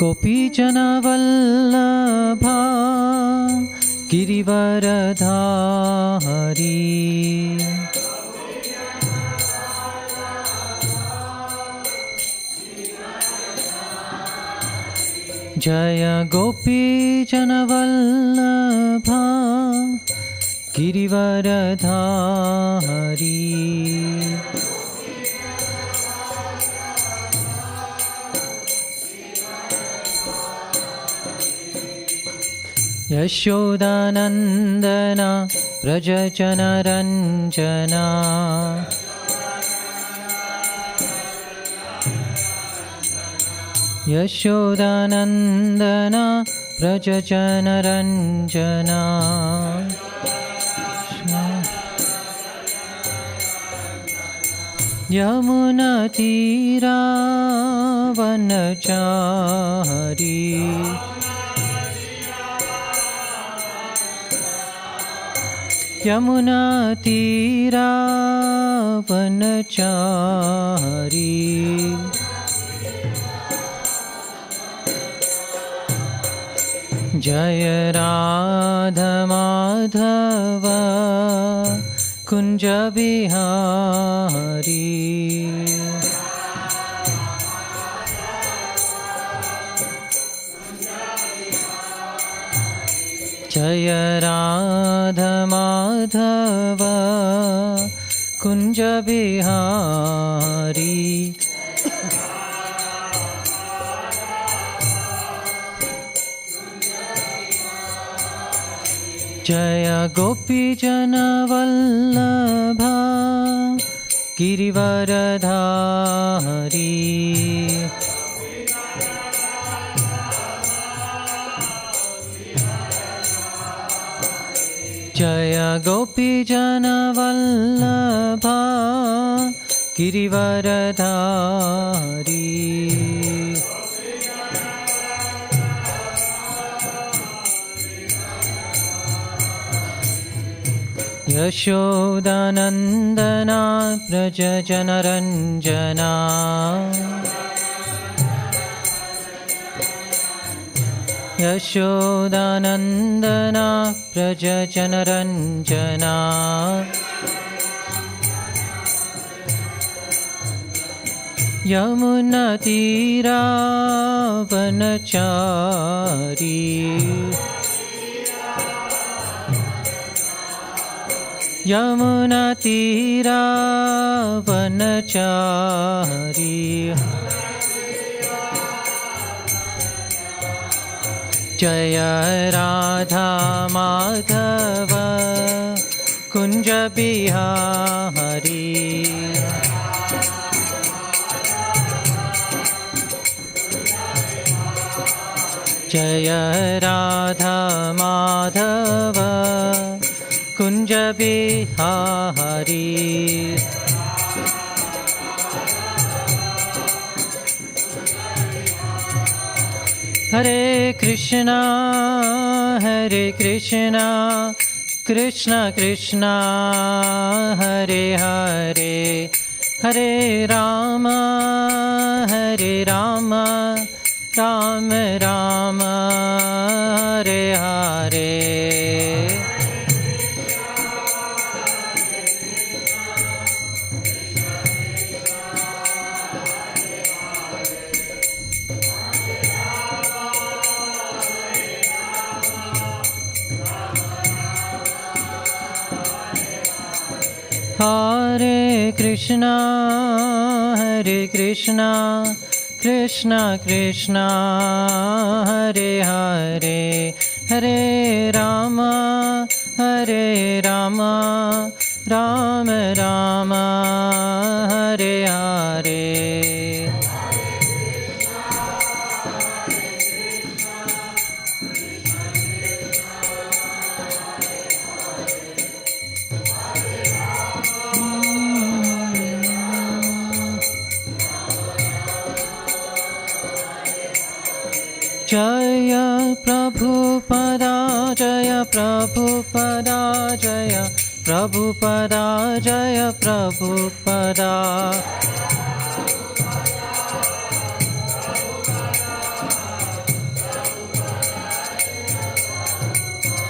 गोपीजनवल्लभा गिरिवरधारी जय गोपीजनवल्लभा गिरिवरधारी यशोदानन्दना व्रजजनरञ्जना यशोदानन्दना व्रजजनरञ्जना यमुनातीरावनचारी यमुनातीरावनचारी जय राधमाधव कुंज बिहारी जय राधमाधव कुंज बिहारी जय गोपीजनवल्लभा गिरिवरधारी जय गोपीजनवल्लभा गिरिवरधारी यशोदानन्दना व्रजजनरञ्जना यशोदानन्दना व्रजजनरञ्जना यमुनातीरावनचारी यमुनातीरावनचारी जय राधा माधव कुंज बिहारी जय राधा माधव कुंज बिहारी हरे कृष्णा कृष्ण कृष्ण हरे हरे हरे राम राम राम हरे हरे हरे कृष्णा कृष्ण कृष्ण हरे हरे हरे राम राम राम हरे हरे जय प्रभुपदा जय प्रभुपदा जय प्रभुपदा जय Prabhupada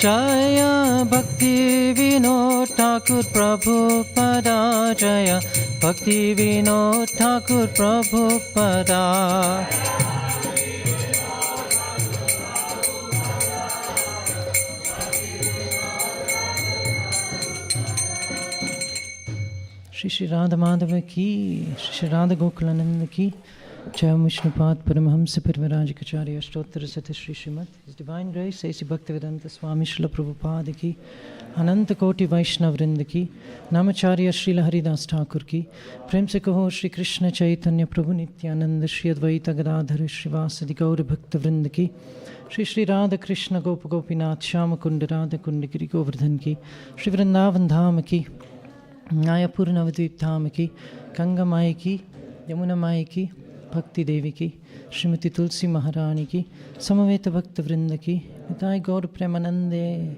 Jaya Bhakti Vinod Thakur Prabhupada Jaya Bhakti Vinod Thakur Prabhupada Shri Radha Madhava ki, Shri Radha Gokulananda ki, Jai Vishnupad Paramhamsa Parivrajikacharya Ashtottara Sati Shri Śrimad. His Divine Grace, A.C. Bhaktivedanta Swami Srila Prabhupada ki, Ananta Koti Vaishnav Vrinda ki, Namacharya Srila Haridas Thakur ki, Prem se kaho Shri Krishna Chaitanya Prabhu Nityananda Shri Advaita Gadadhara Shri Vasadi Gaura Bhakta Vrinda ki, Shri Shri Radha Krishna Gopa Gopinath Shyama Kunda Radha Kunda Giri Govardhan ki, Shri Vrindavan Dham ki, Nayapur Navadvip Dham ki, Ganga Mai ki, Yamuna Mai ki, Bhakti Devi ki, Srimati Tulsi Maharani ki, Samaveta Bhakta Vrinda ki, Nitai Gaur Premanande.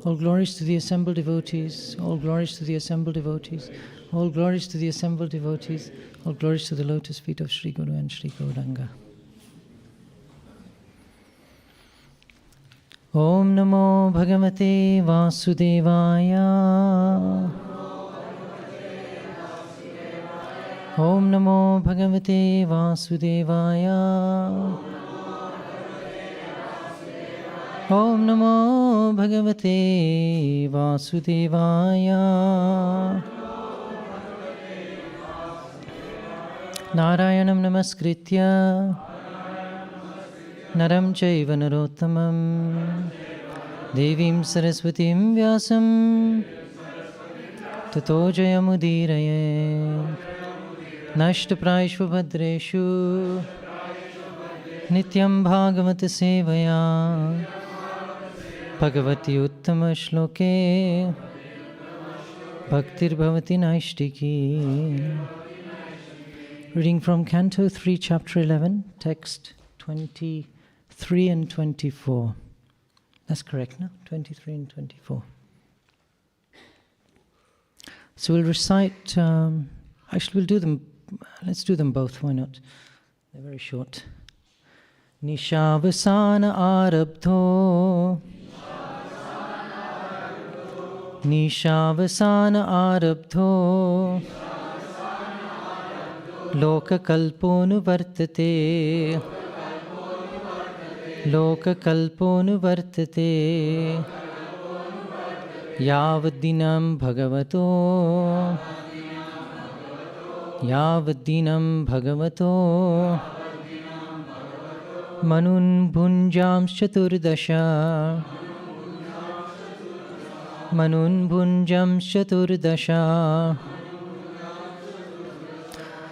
All glories to the assembled devotees, all glories to the assembled devotees, all glories to the assembled devotees, all glories to the lotus feet of Sri Guru and Sri Gauranga. Om Namo Bhagavate Vasudevaya. Om Namo Bhagavate Vasudevaya. Om Namo Bhagavate Vasudevaya. Narayanam Namaskritya Naram Chaiva Narottamam Devim Saraswatim Vyasam Tato Jayamudiraya Nashtaprayashva Bhadreshu Nityam Bhagavata Sevaya Bhagavati Uttama Shloke Bhaktir Bhavati Naishtiki. Reading from Canto 3, Chapter 11, text 23 and 24. That's correct, no? 23 and 24. So we'll recite, actually we'll do them, let's do them both, why not? They're very short. Nishavasana Arabdho Nishavasana Arabdho Lokakalponu Vartate Lokakalponu Vartate Yavadinam Bhagavato Yavadinam Bhagavato Manun Bhunjam Chaturdasha Manun Bhunjam Chaturdasha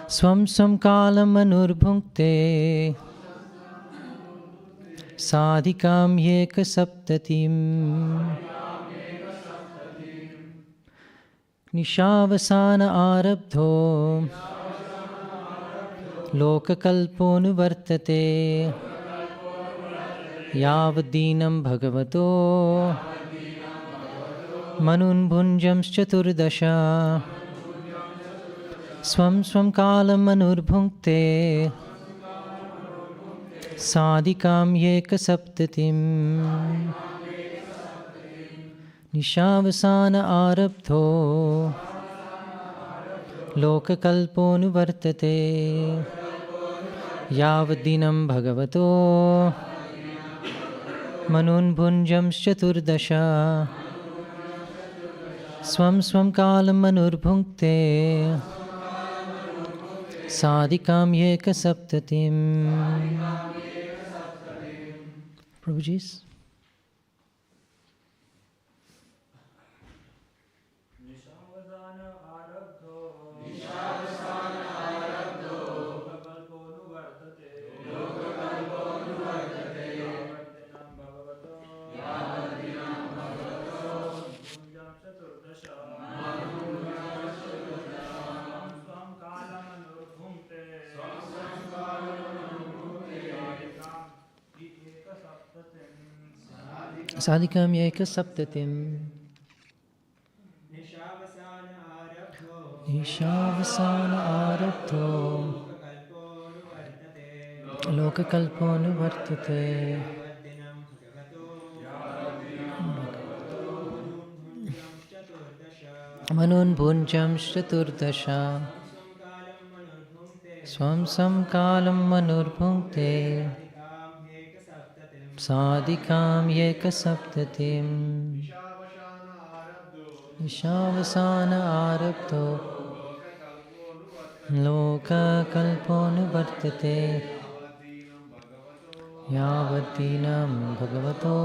Swam Samkala Manurbhunkte Sadhikam Yeka Saptatim Nishavasana Arabdho Lokakalponu Vartate Yavadinam Bhagavato Manun Bhunjam Chaturdasha Swam Swam Kalam Manurbhunkte Sadhikam Yeka Saptatim Nishavasana Arabdho Lokakalponu Vartate Yavadinam Bhagavato Manun Bhunjam Chaturdasha Swam Swam Kalam Manurbhunkte Sadhikam Yeka Saptatim. Prabhuji's. Sadhikam Yeka Saptatim. Nishavasana Arabdho Lokakalponu Vartate Manun Bhunjam Chaturdasha Swam Samkalam Manurpunkte Sadikam Yeka Saptatim Ishavasana Arabdo Loka Kalponu Vartate Yavatinam Bhagavato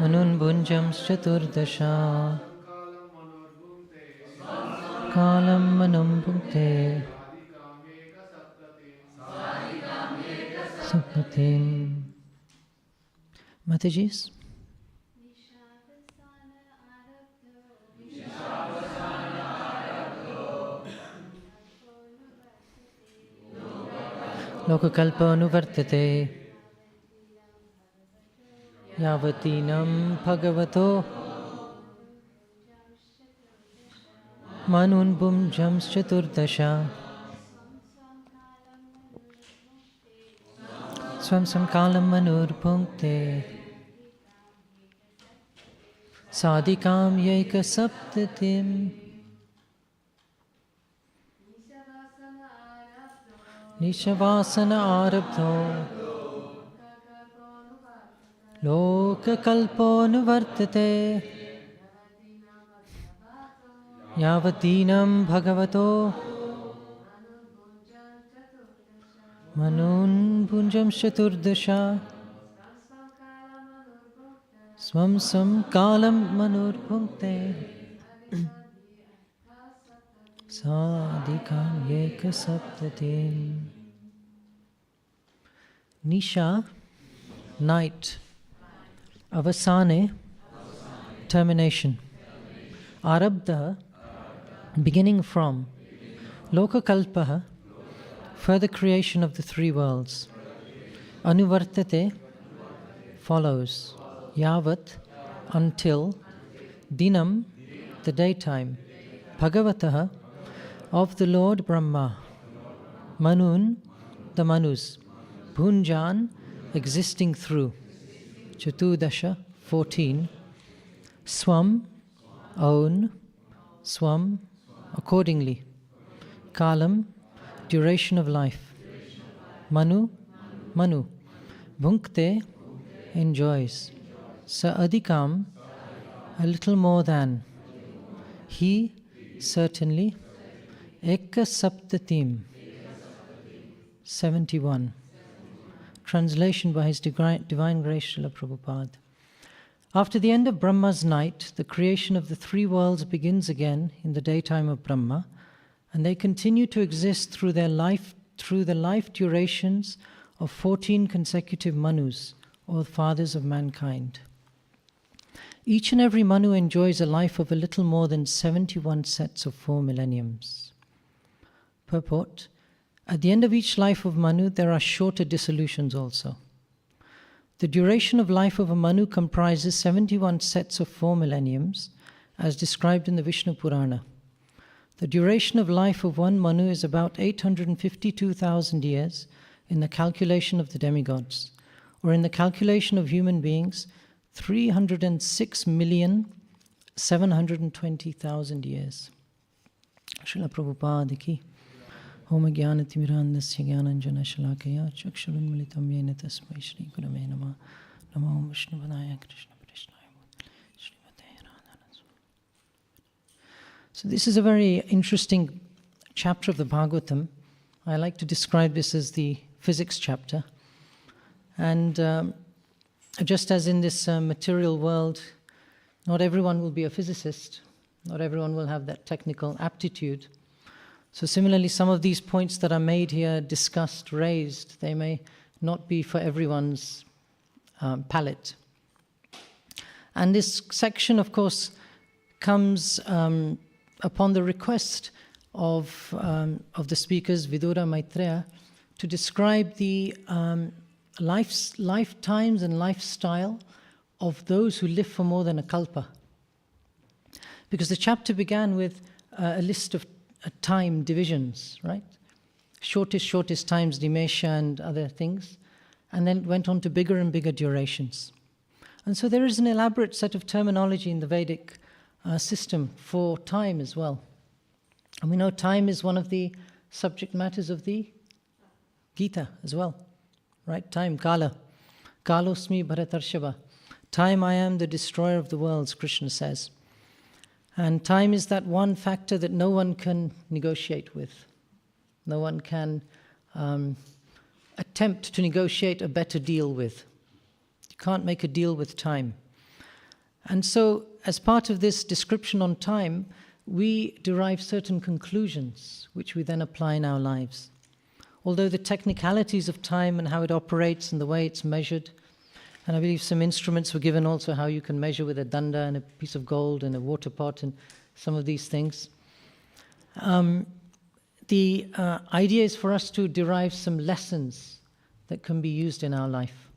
Manun Bhunjam Chaturdasha Kalam Manum Bhukte Saptatim. Matajis? Lokakalpa anuvartate Yavatinam Bhagavato Manun Bhunjam Chaturdasha Swam Samkalam Manur Punkte Sadikam Yeka Saptatim Nishavasana Arabdho Loka Kalponu Vartate Yavatinam Bhagavato Manun Bhunjam Chaturdasha Swam Samkalam Manur Punkte Sadikam Yeka Saptatim. Nisha, night. Avasane, termination. Arabdha, beginning from. Lokakalpaha, further creation of the three worlds. Anuvartate, follows. Yavat, until. Dinam, the daytime. Bhagavataha, of the Lord Brahma. Manun, the Manus. Bhunjan, existing through. Chaturdasha, 14. Swam, own. Swam, accordingly. Kalam, duration of life. Manu, Manu. Bhunkte, enjoys. Sa adhikam, a little more than. He, certainly. Eka Saptatim, 71. Translation by His Divine Grace Srila Prabhupada. After the end of Brahma's night, the creation of the three worlds begins again in the daytime of Brahma, and they continue to exist through the life durations of 14 consecutive Manus, or fathers of mankind. Each and every Manu enjoys a life of a little more than 71 sets of 4 millenniums. Purport: at the end of each life of Manu, there are shorter dissolutions also. The duration of life of a Manu comprises 71 sets of 4 millenniums, as described in the Vishnu Purana. The duration of life of one Manu is about 852,000 years in the calculation of the demigods, or in the calculation of human beings, 306,720,000 years. Srila Prabhupada ki. Om Jnanatimirandasya Jnananjana Shalakaya Chakshurunmilitam Yena Tasmai Shri Gurave Namah Namo Om Vishnupadaya Krishna Krishnaya Srimate Radharani. So this is a very interesting chapter of the Bhagavatam. I like to describe this as the physics chapter. And just as in this material world, not everyone will be a physicist, not everyone will have that technical aptitude. So similarly, some of these points that are made here, discussed, raised, they may not be for everyone's palate. And this section, of course, comes upon the request of the speakers, Vidura Maitreya, to describe the lifetimes and lifestyle of those who live for more than a kalpa. Because the chapter began with a list of time divisions, right? Shortest times, Dimesha and other things, and then went on to bigger and bigger durations. And so there is an elaborate set of terminology in the Vedic system for time as well. And we know time is one of the subject matters of the Gita as well, right? Time, Kala. Kalosmi Bharatarshava. Time, I am the destroyer of the worlds, Krishna says. And time is that one factor that no one can negotiate with. No one can attempt to negotiate a better deal with. You can't make a deal with time. And so, as part of this description on time, we derive certain conclusions, which we then apply in our lives. Although the technicalities of time and how it operates and the way it's measured, and I believe some instruments were given also how you can measure with a danda and a piece of gold and a water pot and some of these things. The idea is for us to derive some lessons that can be used in our life.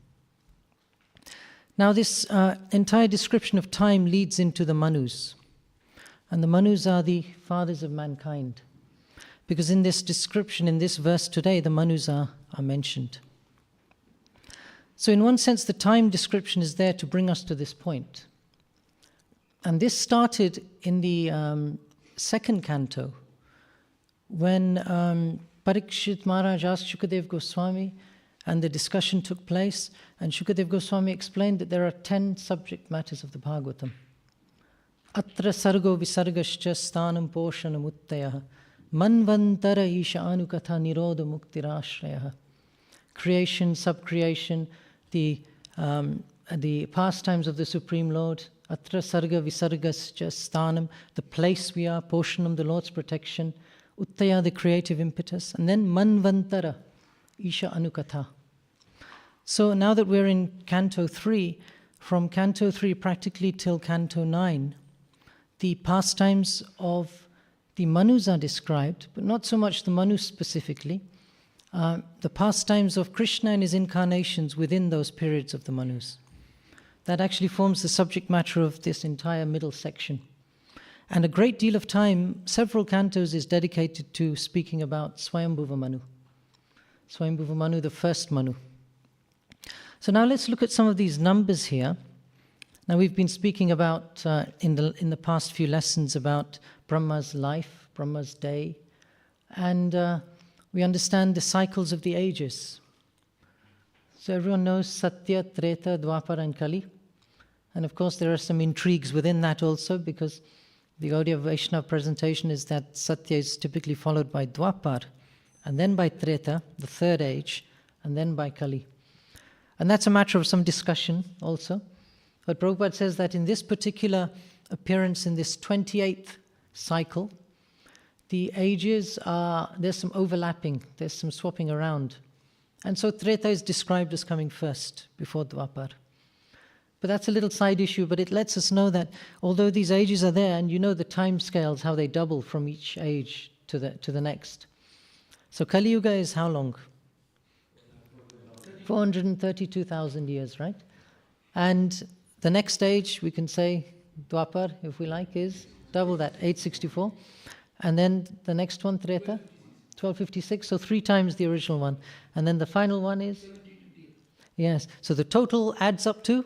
Now this entire description of time leads into the Manus. And the Manus are the fathers of mankind. Because in this description, in this verse today, the Manus are mentioned. So in one sense, the time description is there to bring us to this point. And this started in the second canto, when Parikshit Maharaj asked Shukadev Goswami, and the discussion took place, and Shukadev Goswami explained that there are 10 subject matters of the Bhāgavatam. Atra sargo visargascha sthanam poshanam uttayah manvantara isha anukatha nirodha muktirashrayah. Creation, subcreation, the pastimes of the Supreme Lord, atra sarga visargascha sthanam, the place we are, poshanam, the Lord's protection, uttaya, the creative impetus, and then manvantara isha anukatha. So now that we're in Canto 3, from Canto 3 practically till Canto 9, the pastimes of the Manus are described, but not so much the Manus specifically. The pastimes of Krishna and his incarnations within those periods of the Manus. That actually forms the subject matter of this entire middle section. And a great deal of time, several cantos, is dedicated to speaking about Swayambhuva Manu. Swayambhuva Manu, the first Manu. So now let's look at some of these numbers here. Now we've been speaking about, in the past few lessons, about Brahma's life, Brahma's day, and we understand the cycles of the ages. So everyone knows Satya, Treta, Dwapara and Kali. And of course there are some intrigues within that also, because the Gaudiya Vaishnava presentation is that Satya is typically followed by Dwapar, and then by Treta, the third age, and then by Kali. And that's a matter of some discussion also. But Prabhupada says that in this particular appearance, in this 28th cycle, the ages are, there's some overlapping, there's some swapping around. And so Treta is described as coming first, before Dwapar. But that's a little side issue, but it lets us know that although these ages are there, and you know the time scales, how they double from each age to the next. So Kali Yuga is how long? 432,000 years, right? And the next stage, we can say, Dwapar, if we like, is double that, 864. And then the next one, Treta, 1256, so 3 times the original one. And then the final one is? Yes, so the total adds up to?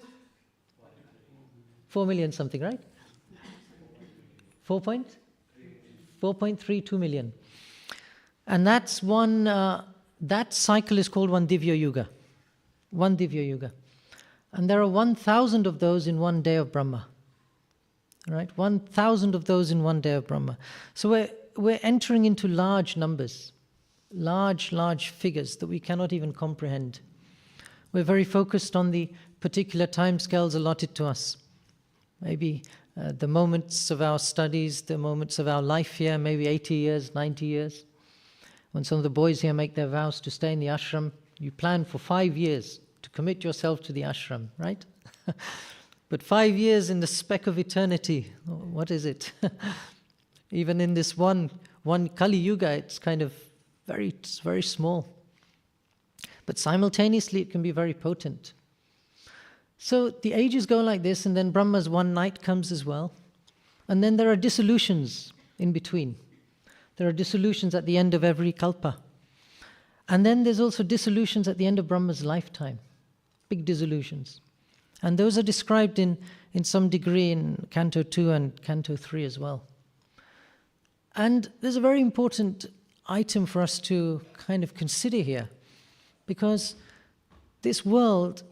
4 million something, right? 4.32 million. And that's one, that cycle is called one Divya Yuga. One Divya Yuga. And there are 1,000 of those in one day of Brahma. Right? 1,000 of those in one day of Brahma. So we're entering into large numbers, large figures that we cannot even comprehend. We're very focused on the particular time scales allotted to us. Maybe the moments of our studies, the moments of our life here, maybe 80 years, 90 years. When some of the boys here make their vows to stay in the ashram, you plan for 5 years to commit yourself to the ashram, right? But 5 years in the speck of eternity, what is it? Even in this one Kali Yuga, it's kind of very small. But simultaneously, it can be very potent. So the ages go like this, and then Brahma's one night comes as well. And then there are dissolutions in between. There are dissolutions at the end of every kalpa. And then there's also dissolutions at the end of Brahma's lifetime. Big dissolutions. And those are described in some degree in Canto 2 and Canto 3 as well. And there's a very important item for us to kind of consider here, because this world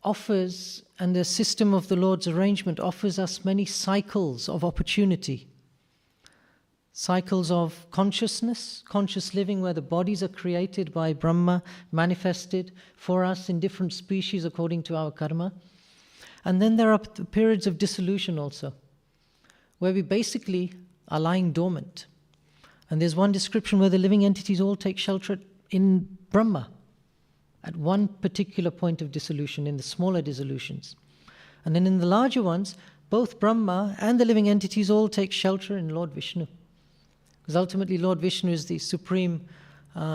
offers, and the system of the Lord's arrangement offers us many cycles of opportunity. Cycles of consciousness, conscious living, where the bodies are created by Brahma, manifested for us in different species according to our karma. And then there are periods of dissolution also, where we basically are lying dormant. And there's one description where the living entities all take shelter in Brahma at one particular point of dissolution, in the smaller dissolutions. And then in the larger ones, both Brahma and the living entities all take shelter in Lord Vishnu. Because ultimately Lord Vishnu is the supreme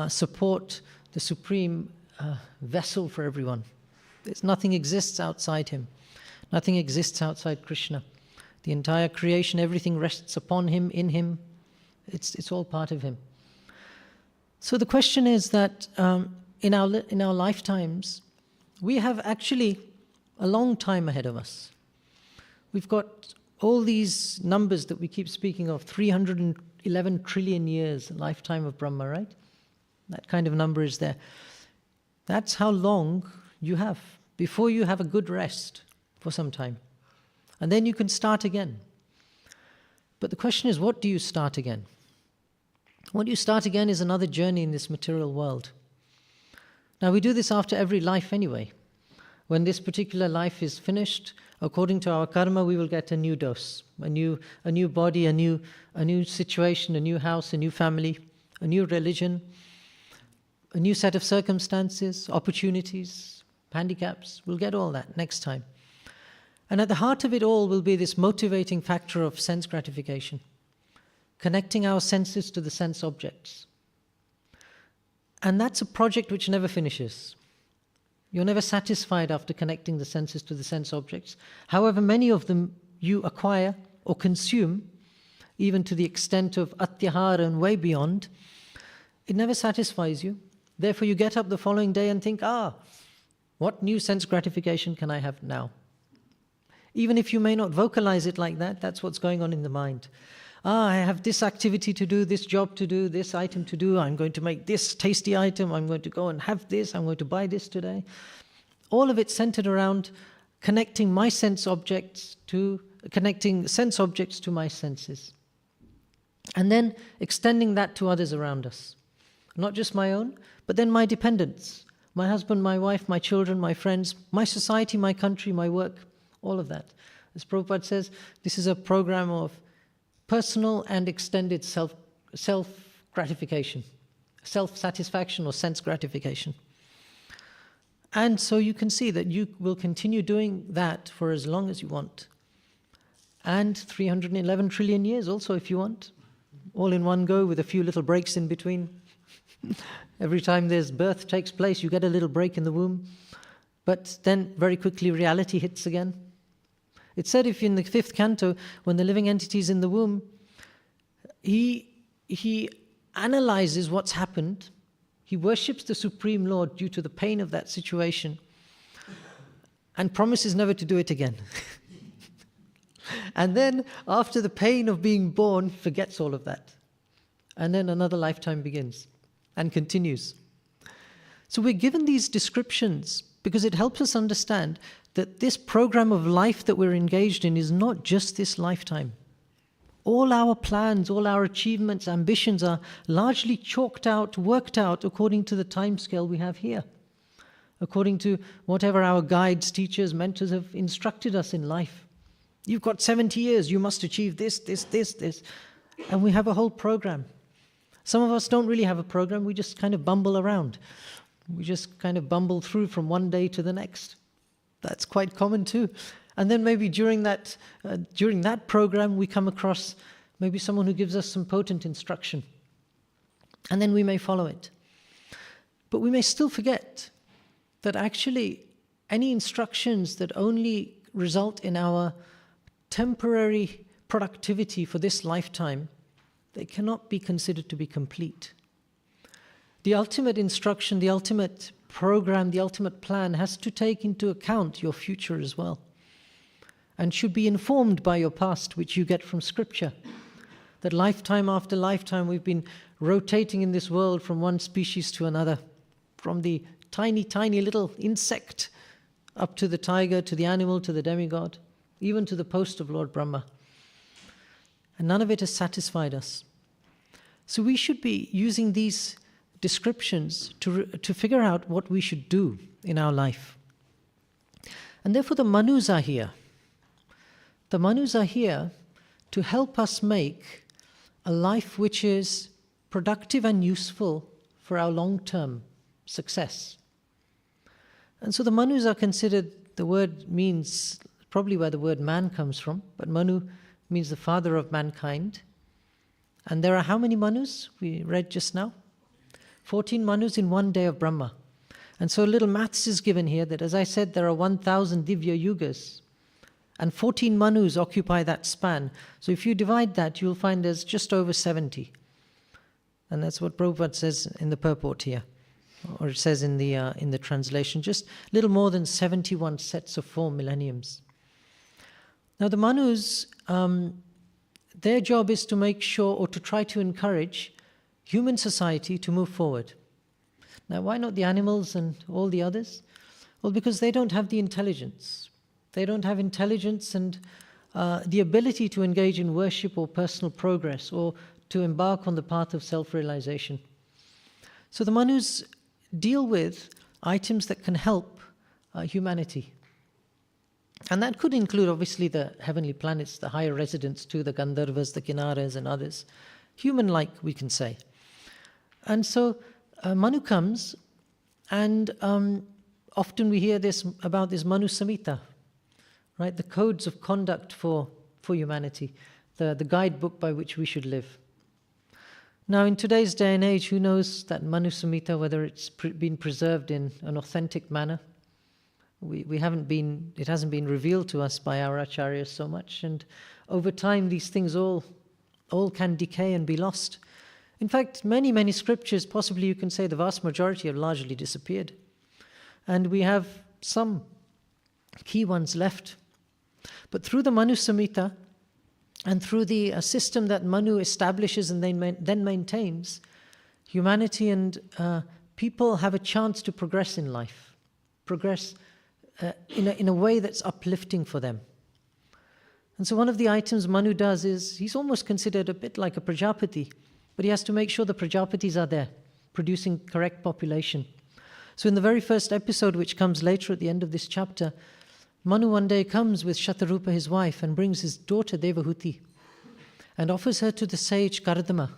support, the supreme vessel for everyone. Nothing exists outside him. Nothing exists outside Krishna. The entire creation, everything rests upon him, in him. It's all part of him. So the question is that in our lifetimes, we have actually a long time ahead of us. We've got all these numbers that we keep speaking of, 311 trillion years, lifetime of Brahma, right? That kind of number is there. That's how long you have before you have a good rest for some time. And then you can start again. But the question is, what do you start again? What you start again is another journey in this material world. Now, we do this after every life anyway. When this particular life is finished, according to our karma, we will get a new dose, a new body, a new situation, a new house, a new family, a new religion, a new set of circumstances, opportunities, handicaps. We'll get all that next time. And at the heart of it all will be this motivating factor of sense gratification, connecting our senses to the sense objects. And that's a project which never finishes. You're never satisfied after connecting the senses to the sense objects. However many of them you acquire or consume, even to the extent of atyahara and way beyond, it never satisfies you. Therefore you get up the following day and think, what new sense gratification can I have now? Even if you may not vocalize it like that, that's what's going on in the mind. I have this activity to do, this job to do, this item to do, I'm going to make this tasty item, I'm going to go and have this, I'm going to buy this today. All of it centered around connecting my sense objects to, connecting sense objects to my senses. And then extending that to others around us. Not just my own, but then my dependents. My husband, my wife, my children, my friends, my society, my country, my work, all of that. As Prabhupada says, this is a program of personal and extended self-gratification, self-satisfaction or sense gratification. And so you can see that you will continue doing that for as long as you want. And 311 trillion years also if you want. All in one go with a few little breaks in between. Every time there's birth takes place, you get a little break in the womb. But then very quickly reality hits again. It's said if in the 5th canto, when the living entity is in the womb, he analyzes what's happened. He worships the Supreme Lord due to the pain of that situation and promises never to do it again. And then after the pain of being born, forgets all of that. And then another lifetime begins and continues. So we're given these descriptions because it helps us understand that this program of life that we're engaged in is not just this lifetime. All our plans, all our achievements, ambitions are largely chalked out, worked out according to the time scale we have here, according to whatever our guides, teachers, mentors have instructed us in life. You've got 70 years, you must achieve this, this, this, this. And we have a whole program. Some of us don't really have a program, we just kind of bumble around. We just kind of bumble through from one day to the next. That's quite common too. And then maybe during that program we come across maybe someone who gives us some potent instruction. And then we may follow it. But we may still forget that actually any instructions that only result in our temporary productivity for this lifetime, they cannot be considered to be complete. The ultimate instruction, the ultimate program, the ultimate plan has to take into account your future as well. and should be informed by your past, which you get from scripture. That lifetime after lifetime we've been rotating in this world from one species to another, from the tiny, tiny little insect up to the tiger, to the animal, to the demigod, even to the post of Lord Brahma. And none of it has satisfied us. So we should be using these descriptions to figure out what we should do in our life. And therefore the Manus are here. The Manus are here to help us make a life which is productive and useful for our long-term success. And so the Manus are considered, the word means probably where the word man comes from, but Manu means the father of mankind. And there are how many Manus we read just now? 14 Manus in one day of Brahma. And so a little maths is given here that, as I said, there are 1,000 Divya Yugas. And 14 Manus occupy that span. So if you divide that, you'll find there's just over 70. And that's what Prabhupada says in the purport here. Or it says in the translation, just a little more than 71 sets of 4 millenniums. Now the Manus, their job is to make sure or to try to encourage human society to move forward. Now why not the animals and all the others? Well, because they don't have the intelligence. They don't have intelligence and the ability to engage in worship or personal progress or to embark on the path of self-realization. So the Manus deal with items that can help humanity. And that could include obviously the heavenly planets, the higher residents too, the Gandharvas, the Kinnaras and others. Human-like, we can say. And so Manu comes, and often we hear this about this Manu Samhita, right? The codes of conduct for humanity, the guidebook by which we should live. Now in today's day and age, who knows that Manu Samhita, whether it's been preserved in an authentic manner? It hasn't been revealed to us by our acharyas so much, and over time these things all can decay and be lost. In fact, many, many scriptures, possibly you can say the vast majority, have largely disappeared. And we have some key ones left. But through the Manu Samhita, and through the system that Manu establishes and then maintains, humanity and people have a chance to progress in life, progress in a way that's uplifting for them. And so one of the items Manu does is, he's almost considered a bit like a Prajapati, but he has to make sure the Prajapatis are there, producing correct population. So in the very first episode, which comes later at the end of this chapter, Manu one day comes with Shatarupa, his wife, and brings his daughter Devahuti and offers her to the sage Kardama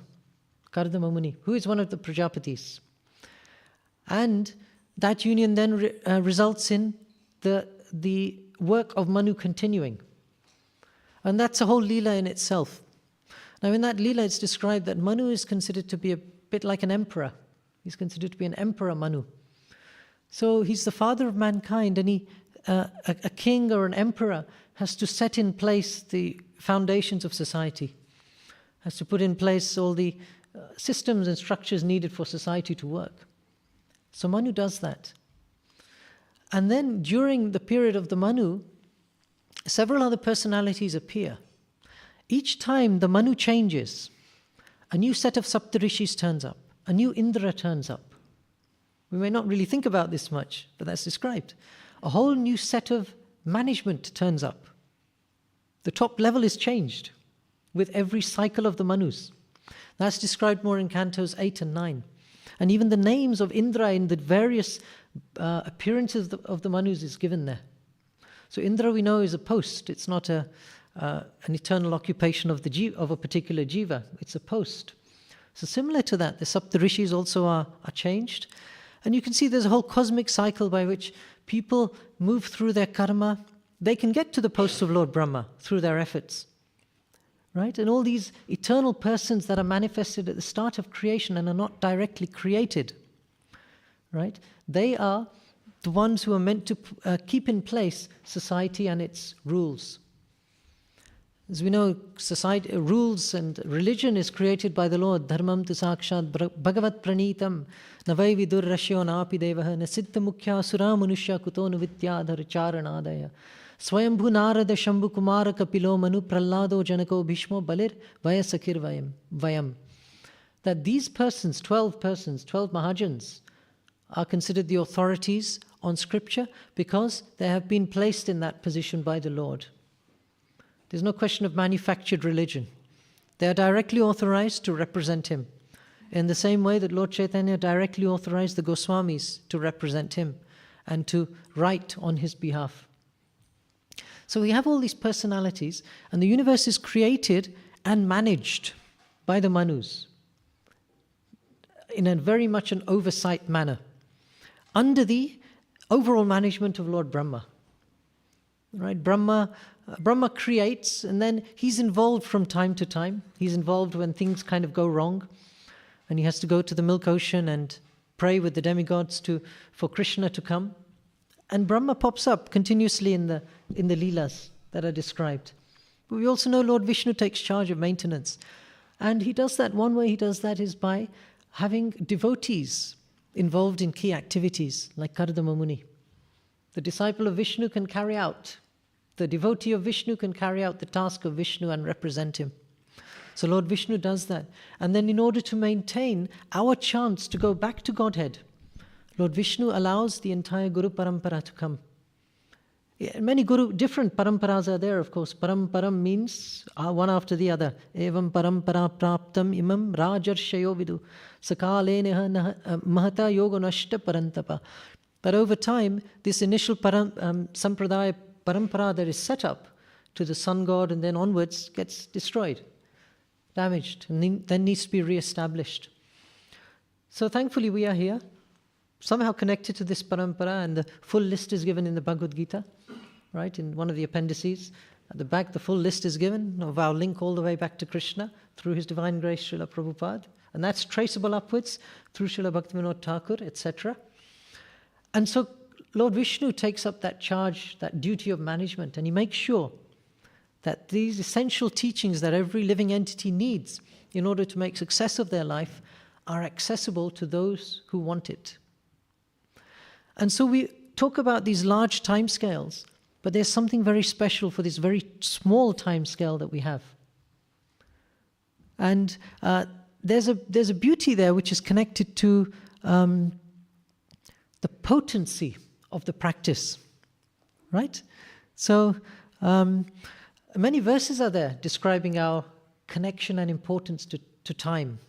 Muni, who is one of the Prajapatis. And that union then results in the work of Manu continuing. And that's a whole Leela in itself. Now in that Leela it's described that Manu is considered to be a bit like an emperor. He's considered to be an emperor Manu. So he's the father of mankind, and a king or an emperor has to set in place the foundations of society, has to put in place all the systems and structures needed for society to work. So Manu does that. And then during the period of the Manu, several other personalities appear. Each time the Manu changes, a new set of Saptarishis turns up, a new Indra turns up. We may not really think about this much, but that's described. A whole new set of management turns up. The top level is changed with every cycle of the Manus. That's described more in Cantos 8 and 9. And even the names of Indra in the various appearances of the Manus is given there. So Indra, we know, is a post. It's not an eternal occupation of a particular jiva. It's a post. So similar to that, the Saptarishis also are changed. And you can see there's a whole cosmic cycle by which people move through their karma. They can get to the post of Lord Brahma through their efforts. Right? And all these eternal persons that are manifested at the start of creation and are not directly created, right? They are the ones who are meant to keep in place society and its rules. As we know, society, rules and religion is created by the Lord. Dharmam tu sakshat bhagavat pranitam navai vidur rashyo napi devaha nasiddha mukhya sura manusya kuto nuvityadhar charanadaya swayambhu narada shambhu kumara kapilo manu prallado janako bhishmo balir vayasakir vayam. That these persons, 12 Mahajans, are considered the authorities on scripture because they have been placed in that position by the Lord. There's no question of manufactured religion. They are directly authorized to represent him, in the same way that Lord Chaitanya directly authorized the Goswamis to represent him and to write on his behalf. So we have all these personalities, and the universe is created and managed by the Manus in a very much an oversight manner, under the overall management of Lord Brahma. Right? Brahma creates, and then he's involved from time to time. He's involved when things kind of go wrong, and he has to go to the milk ocean and pray with the demigods for Krishna to come. And Brahma pops up continuously in the Leelas that are described. But we also know Lord Vishnu takes charge of maintenance. And he does that, one way he does that is by having devotees involved in key activities, like Kardama Muni. The disciple of Vishnu can carry out, the devotee of Vishnu can carry out the task of Vishnu and represent him. So Lord Vishnu does that. And then in order to maintain our chance to go back to Godhead, Lord Vishnu allows the entire Guru Parampara to come. Many different paramparas are there, of course. Paramparam means one after the other. Evam parampara praptam imam rajarshayo vidu sakaleneha mahata yoga nashta parantapa. But over time, this initial sampradaya parampara that is set up to the sun god and then onwards gets destroyed, damaged, and then needs to be re-established. So thankfully we are here, somehow connected to this parampara, and the full list is given in the Bhagavad Gita, right, in one of the appendices. At the back, the full list is given of our link all the way back to Krishna through His Divine Grace, Srila Prabhupada. And that's traceable upwards through Srila Bhaktivinoda Thakur, etc. And so Lord Vishnu takes up that charge, that duty of management, and he makes sure that these essential teachings that every living entity needs in order to make success of their life are accessible to those who want it. And so we talk about these large timescales, but there's something very special for this very small timescale that we have. And there's a beauty there which is connected to the potency of the practice, right? So many verses are there describing our connection and importance to time.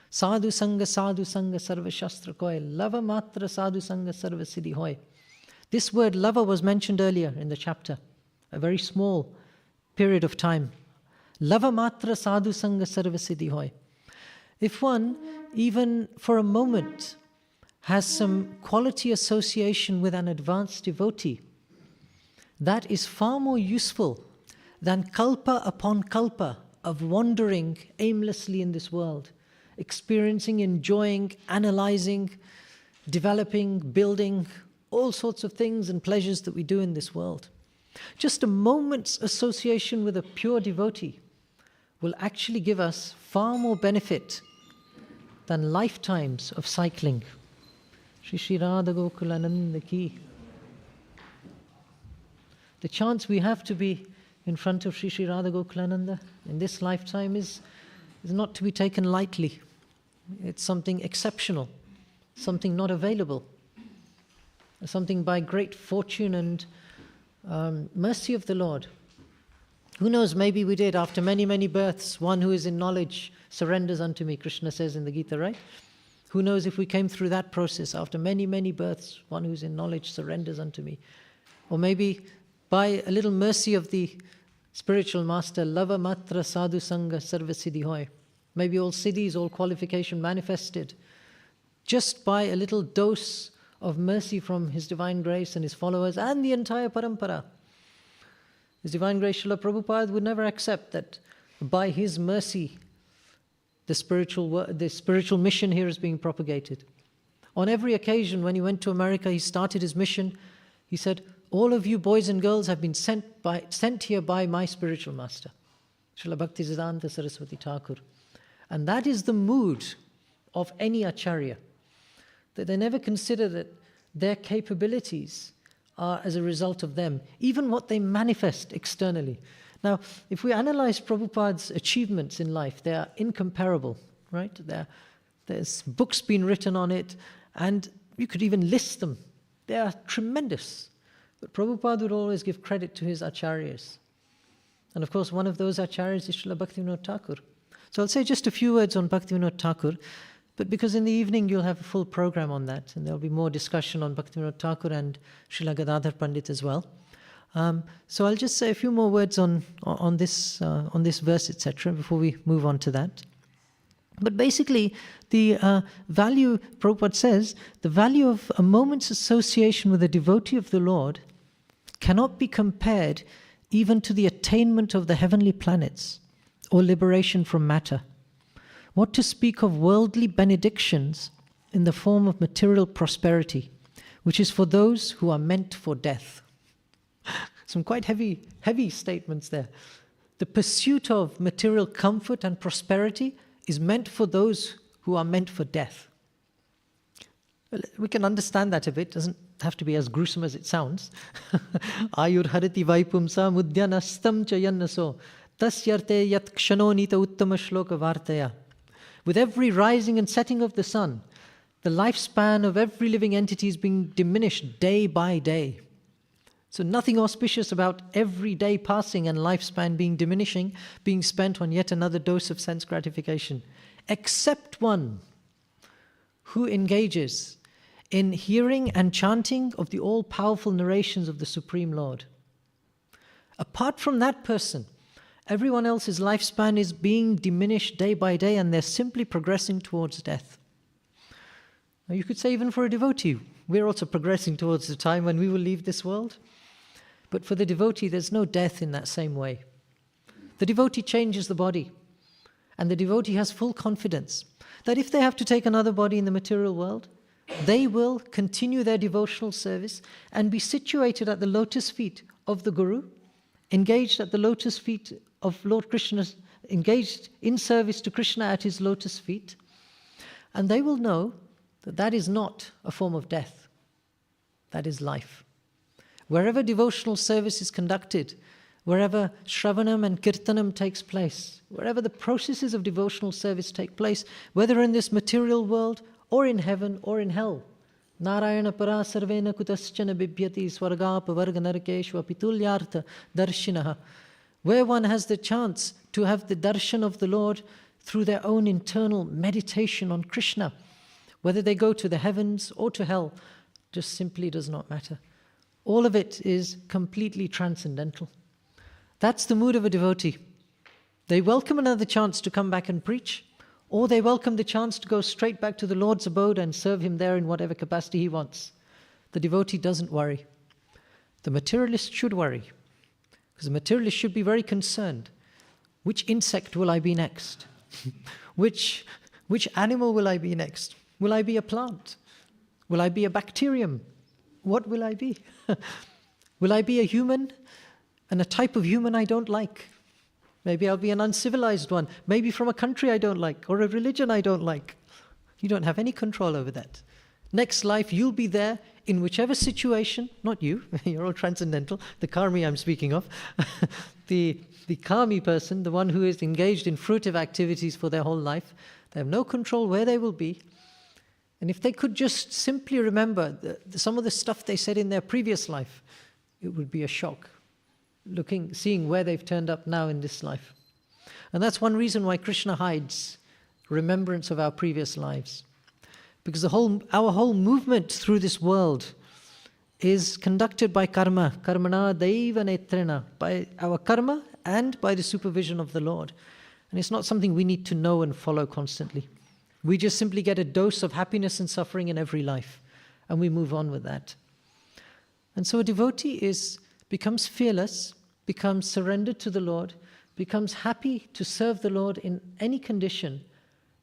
Sadhu sanga sarva shastra koi, lava matra sadhu sanga sarva siddhi hoy. This word lava was mentioned earlier in the chapter, a very small period of time. Lava matra sadhu sanga sarva siddhi hoy. If one, even for a moment, has some quality association with an advanced devotee, that is far more useful than kalpa upon kalpa of wandering aimlessly in this world, experiencing, enjoying, analyzing, developing, building, all sorts of things and pleasures that we do in this world. Just a moment's association with a pure devotee will actually give us far more benefit than lifetimes of cycling. Shri Radha Gokulananda ki. The chance we have to be in front of Shri Radha Gokulananda in this lifetime is not to be taken lightly. It's something exceptional, something not available, something by great fortune and mercy of the Lord. Who knows, maybe we did, after many, many births, one who is in knowledge surrenders unto me, Krishna says in the Gita, right? Who knows if we came through that process, after many, many births, one who's in knowledge surrenders unto me. Or maybe by a little mercy of the spiritual master, lava matra sadhu sanga sarva siddhi hoy. Maybe all siddhis, all qualification manifested, just by a little dose of mercy from His Divine Grace and His followers and the entire parampara. His Divine Grace, Srila Prabhupada, would never accept that by his mercy the spiritual mission here is being propagated. On every occasion when he went to America, he started his mission. He said, all of you boys and girls have been sent here by my spiritual master. Srila Bhaktisiddhanta Saraswati Thakur. And that is the mood of any acharya, that they never consider that their capabilities are as a result of them, even what they manifest externally. Now, if we analyze Prabhupada's achievements in life, they are incomparable, right? There's books been written on it, and you could even list them. They are tremendous. But Prabhupada would always give credit to his acharyas. And of course, one of those acharyas is Srila Bhaktivinoda Thakur. So I'll say just a few words on Bhaktivinoda Thakur, but because in the evening you'll have a full program on that, and there'll be more discussion on Bhaktivinoda Thakur and Srila Gadadhar Pandit as well. So I'll just say a few more words on this verse, etc., before we move on to that. But basically, the value, Prabhupada says, the value of a moment's association with a devotee of the Lord cannot be compared even to the attainment of the heavenly planets or liberation from matter. What to speak of worldly benedictions in the form of material prosperity, which is for those who are meant for death. Some quite heavy statements there. The pursuit of material comfort and prosperity is meant for those who are meant for death. Well, we can understand that a bit. It doesn't have to be as gruesome as it sounds. Ayur harati vaipumsa mudyanastam chayannaso tasyarte yat kshanonita uttama shloka vartaya. With every rising and setting of the sun, the lifespan of every living entity is being diminished day by day. So nothing auspicious about every day passing and lifespan being diminishing, being spent on yet another dose of sense gratification, except one who engages in hearing and chanting of the all-powerful narrations of the Supreme Lord. Apart from that person, everyone else's lifespan is being diminished day by day, and they're simply progressing towards death. Now you could say even for a devotee, we're also progressing towards the time when we will leave this world. But for the devotee, there's no death in that same way. The devotee changes the body, and the devotee has full confidence that if they have to take another body in the material world, they will continue their devotional service and be situated at the lotus feet of the Guru, engaged at the lotus feet of Lord Krishna, engaged in service to Krishna at his lotus feet, and they will know that that is not a form of death. That is life. Wherever devotional service is conducted, wherever Shravanam and Kirtanam takes place, wherever the processes of devotional service take place, whether in this material world or in heaven or in hell, Narayana para sarvena kutaschana bibhyati swargapa varga narakeshva pitulyartha darshinaha, where one has the chance to have the darshan of the Lord through their own internal meditation on Krishna, whether they go to the heavens or to hell, just simply does not matter. All of it is completely transcendental. That's the mood of a devotee. They welcome another chance to come back and preach, or they welcome the chance to go straight back to the Lord's abode and serve him there in whatever capacity he wants. The devotee doesn't worry. The materialist should worry, because the materialist should be very concerned. Which insect will I be next? Which animal will I be next? Will I be a plant? Will I be a bacterium? What will I be? Will I be a human, and a type of human I don't like? Maybe I'll be an uncivilized one, maybe from a country I don't like, or a religion I don't like. You don't have any control over that. Next life, you'll be there in whichever situation, not you, you're all transcendental, the karmi I'm speaking of, the karmi person, the one who is engaged in fruitive activities for their whole life, they have no control where they will be. And if they could just simply remember some of the stuff they said in their previous life, it would be a shock, seeing where they've turned up now in this life. And that's one reason why Krishna hides remembrance of our previous lives. Because our whole movement through this world is conducted by karma, karmana daiva netrena, by our karma and by the supervision of the Lord. And it's not something we need to know and follow constantly. We just simply get a dose of happiness and suffering in every life, and we move on with that. And so a devotee becomes fearless, becomes surrendered to the Lord, becomes happy to serve the Lord in any condition,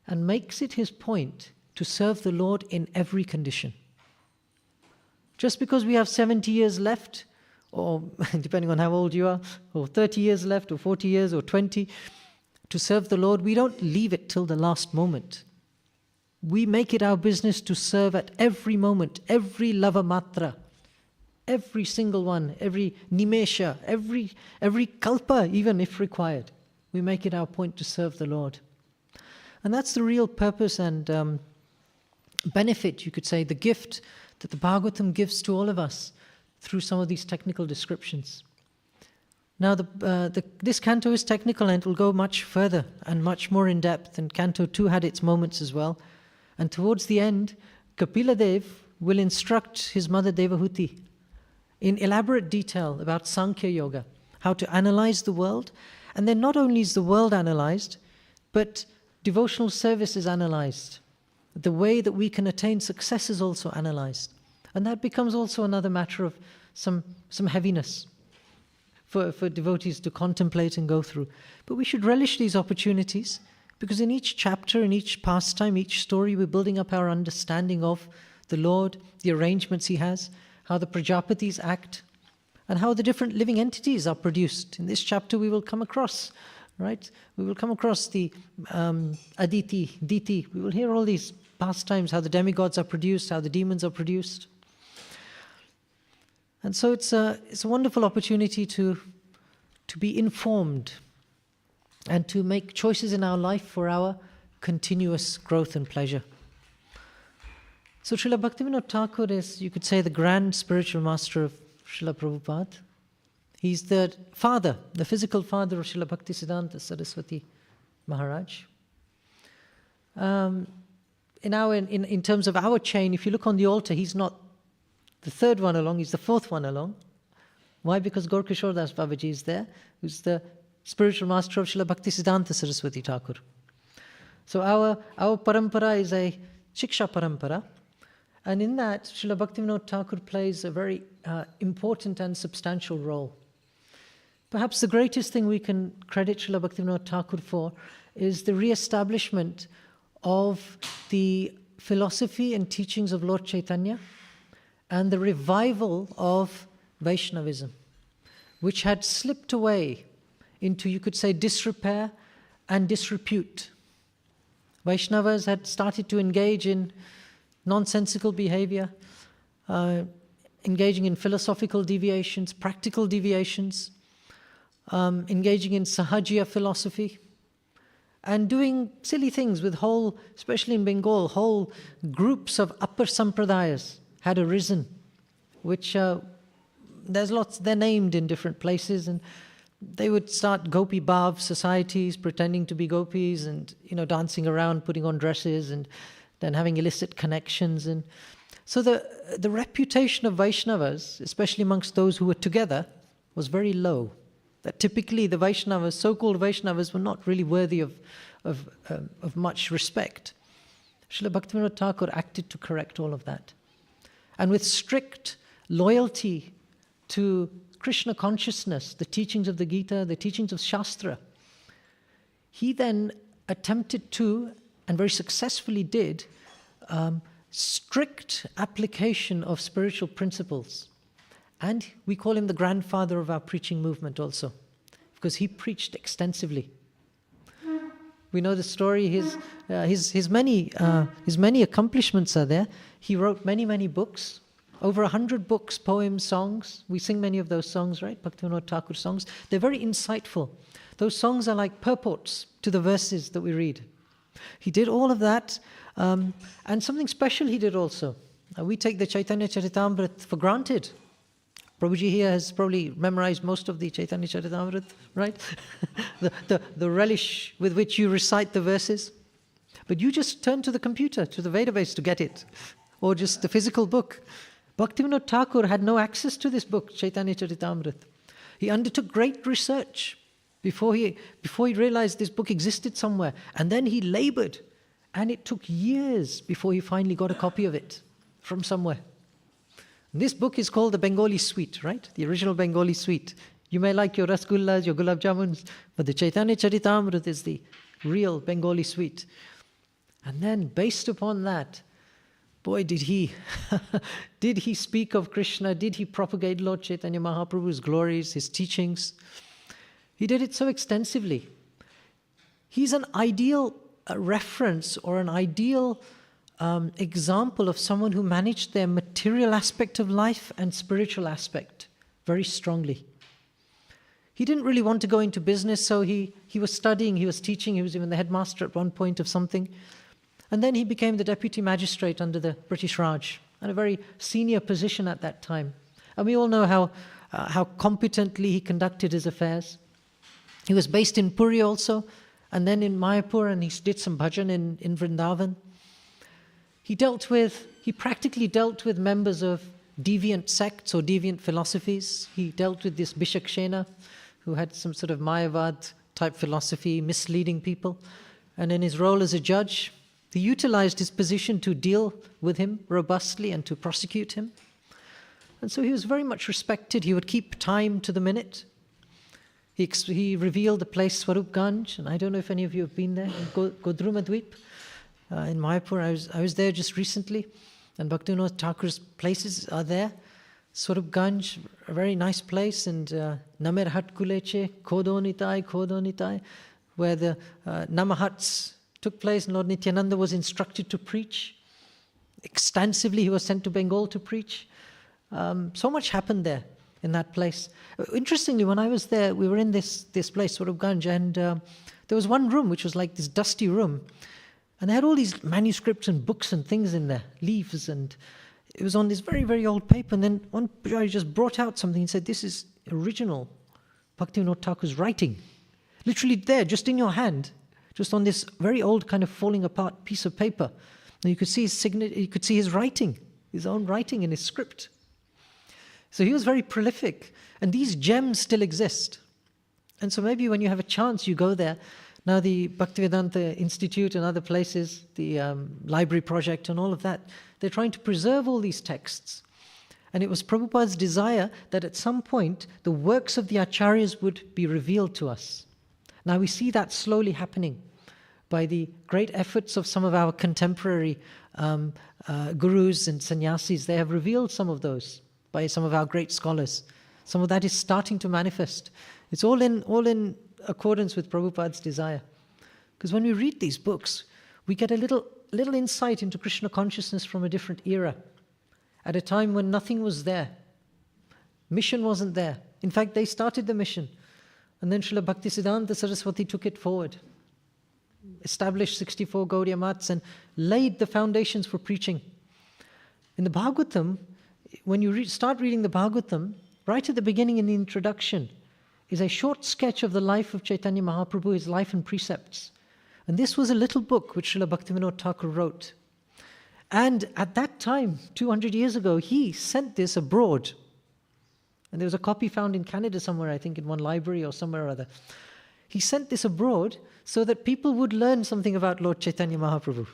and makes it his point to serve the Lord in every condition. Just because we have 70 years left, or depending on how old you are, or 30 years left, or 40 years, or 20, to serve the Lord, we don't leave it till the last moment. We make it our business to serve at every moment, every lava matra, every single one, every nimesha, every kalpa, even if required. We make it our point to serve the Lord. And that's the real purpose and benefit, you could say, the gift that the Bhāgavatam gives to all of us through some of these technical descriptions. Now, this canto is technical and it will go much further and much more in depth, and Canto 2 had its moments as well. And towards the end, Kapila Dev will instruct his mother Devahuti in elaborate detail about Sankhya Yoga, how to analyze the world. And then not only is the world analyzed, but devotional service is analyzed. The way that we can attain success is also analyzed. And that becomes also another matter of some heaviness for devotees to contemplate and go through. But we should relish these opportunities, because in each chapter, in each pastime, each story, we're building up our understanding of the Lord, the arrangements He has, how the Prajapatis act, and how the different living entities are produced. In this chapter we will come across, right? We will come across the Aditi, Diti. We will hear all these pastimes, how the demigods are produced, how the demons are produced. And so it's a wonderful opportunity to be informed and to make choices in our life for our continuous growth and pleasure. So Srila Bhaktivinoda Thakur is, you could say, the grand spiritual master of Srila Prabhupada. He's the father, the physical father of Srila Bhaktisiddhanta Saraswati Maharaj. In terms of our chain, if you look on the altar, he's not the third one along, he's the fourth one along. Why? Because Gaur Kishore Das Babaji is there, who's the spiritual master of Srila Bhaktisiddhanta Saraswati Thakur. So our parampara is a Shiksha parampara, and in that Srila Bhaktivinoda Thakur plays a very important and substantial role. Perhaps the greatest thing we can credit Srila Bhaktivinoda Thakur for is the re-establishment of the philosophy and teachings of Lord Chaitanya and the revival of Vaishnavism, which had slipped away into, you could say, disrepair and disrepute. Vaishnavas had started to engage in nonsensical behavior, engaging in philosophical deviations, practical deviations, engaging in Sahajiya philosophy, and doing silly things with whole, especially in Bengal, whole groups of upper sampradayas had arisen, which there's lots, they're named in different places, and they would start gopi bhav societies, pretending to be gopis, and dancing around, putting on dresses, and then having illicit connections. And so the reputation of Vaishnavas, especially amongst those who were together, was very low. That typically the Vaishnavas, so-called Vaishnavas, were not really worthy of much respect. Srila Bhaktivinoda Thakur acted to correct all of that. And with strict loyalty to Krishna consciousness, the teachings of the Gita, the teachings of Shastra, he then attempted to, and very successfully did, strict application of spiritual principles. And we call him the grandfather of our preaching movement also, because he preached extensively. We know the story, his many accomplishments are there. He wrote many books, over 100 books, poems, songs. We sing many of those songs, right? Bhaktivinoda Thakur songs. They're very insightful. Those songs are like purports to the verses that we read. He did all of that, and something special he did also. We take the Chaitanya Charitamrita for granted. Prabhuji here has probably memorized most of the Chaitanya Charitamrita, right? the relish with which you recite the verses. But you just turn to the computer, to the Vedabase to get it, or just the physical book. Bhaktivinoda Thakur had no access to this book, Chaitanya Charitamrita. He undertook great research before he realized this book existed somewhere. And then he labored, and it took years before he finally got a copy of it from somewhere. This book is called the Bengali Sweet, right? The original Bengali Sweet. You may like your rasgullas, your gulab jamuns, but the Chaitanya Charitamrita is the real Bengali Sweet. And then, based upon that, boy, did he speak of Krishna, did he propagate Lord Chaitanya Mahaprabhu's glories, his teachings. He did it so extensively. He's an ideal reference or an ideal example of someone who managed their material aspect of life and spiritual aspect very strongly. He didn't really want to go into business, so he was studying, he was teaching, he was even the headmaster at one point of something. And then he became the deputy magistrate under the British Raj, and a very senior position at that time. And we all know how competently he conducted his affairs. He was based in Puri also, and then in Mayapur, and he did some bhajan in Vrindavan. He practically dealt with members of deviant sects or deviant philosophies. He dealt with this Bishakshena, who had some sort of Mayavad type philosophy, misleading people. And in his role as a judge, he utilized his position to deal with him robustly and to prosecute him. And so he was very much respected. He would keep time to the minute. He revealed the place Swarupganj, and I don't know if any of you have been there, Nawadvip, in Mayapur. I was there just recently, and Bhaktivinoda Thakur's places are there. Swarupganj, a very nice place, and Namer Hat Kuleche, Kodonitai, where the Namahuts took place, and Lord Nityananda was instructed to preach. Extensively, he was sent to Bengal to preach. So much happened there in that place. Interestingly, when I was there, we were in this place, Swarupganj, and there was one room which was like this dusty room, and they had all these manuscripts and books and things in there, leaves, and it was on this very, very old paper. And then one Pujari just brought out something and said, "This is original Bhaktivinoda Thakur's writing." Literally there, just in your hand, just on this very old kind of falling apart piece of paper. And you could see his signature, you could see his writing, his own writing in his script. So he was very prolific, and these gems still exist. And so maybe when you have a chance, you go there. Now the Bhaktivedanta Institute and other places, the library project and all of that, they're trying to preserve all these texts. And it was Prabhupada's desire that at some point, the works of the acharyas would be revealed to us. Now we see that slowly happening by the great efforts of some of our contemporary gurus and sannyasis. They have revealed some of those by some of our great scholars. Some of that is starting to manifest. It's all in accordance with Prabhupada's desire. Because when we read these books, we get a little insight into Krishna consciousness from a different era, at a time when nothing was there. Mission wasn't there. In fact, they started the mission. And then Srila Bhaktisiddhanta Saraswati took it forward, established 64 Gaudiya Maths and laid the foundations for preaching. In the Bhāgavatam, when you start reading the Bhāgavatam, right at the beginning in the introduction is a short sketch of the life of Chaitanya Mahaprabhu, his life and precepts. And this was a little book which Srila Bhaktivinoda Thakur wrote. And at that time, 200 years ago, he sent this abroad. And there was a copy found in Canada somewhere, I think in one library or somewhere or other. He sent this abroad so that people would learn something about Lord Chaitanya Mahaprabhu.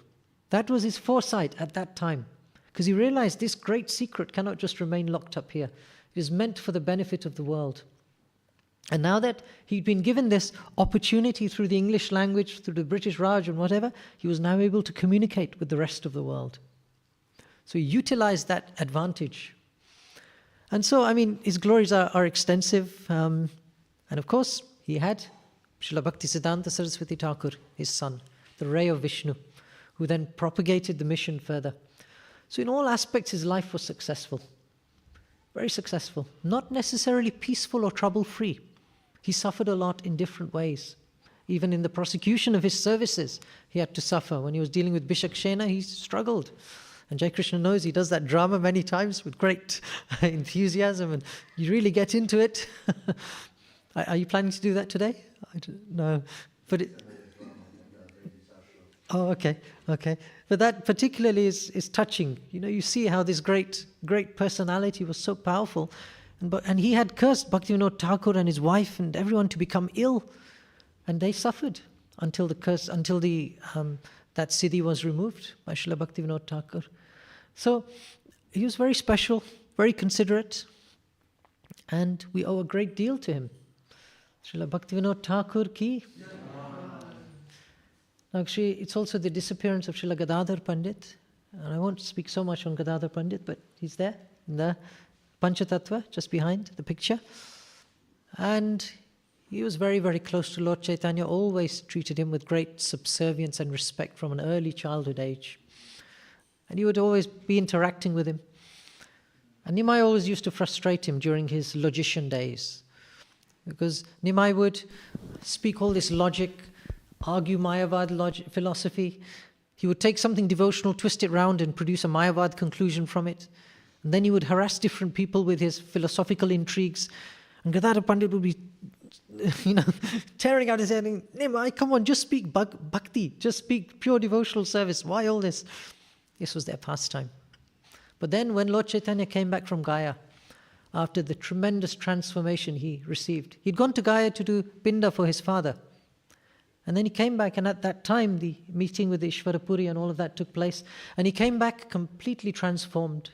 That was his foresight at that time. Because he realized this great secret cannot just remain locked up here. It is meant for the benefit of the world. And now that he'd been given this opportunity through the English language, through the British Raj and whatever, he was now able to communicate with the rest of the world. So he utilized that advantage. And so, I mean, his glories are extensive. And of course, he had Srila Bhaktisiddhanta Saraswati Thakur, his son, the ray of Vishnu, who then propagated the mission further. So in all aspects, his life was successful. Very successful. Not necessarily peaceful or trouble-free. He suffered a lot in different ways. Even in the prosecution of his services, he had to suffer. When he was dealing with Bishakshena, he struggled. And Jai Krishna knows he does that drama many times with great enthusiasm, and you really get into it. Are you planning to do that today? I don't know. But oh, okay. But that particularly is touching. You know, you see how this great personality was so powerful. And he had cursed Bhaktivinoda Thakur and his wife and everyone to become ill. And they suffered until that siddhi was removed by Srila Bhaktivinoda Thakur. So he was very special, very considerate, and we owe a great deal to him. Srila Bhaktivinoda Thakur ki. Now, actually, it's also the disappearance of Srila Gadadhar Pandit. And I won't speak so much on Gadadhar Pandit, but he's there in the Panchatattva, just behind the picture. And he was very, very close to Lord Chaitanya, always treated him with great subservience and respect from an early childhood age. And he would always be interacting with him. And Nimai always used to frustrate him during his logician days, because Nimai would speak all this logic, argue Mayavad philosophy. He would take something devotional, twist it round and produce a Mayavad conclusion from it. And then he would harass different people with his philosophical intrigues. And Gadadhar Pandit would be, tearing out his head, Nimai, come on, just speak bhakti, just speak pure devotional service. Why all this? This was their pastime. But then when Lord Chaitanya came back from Gaya, after the tremendous transformation he received, he'd gone to Gaya to do Pinda for his father. And then he came back, and at that time the meeting with the Ishvarapuri and all of that took place, and he came back completely transformed.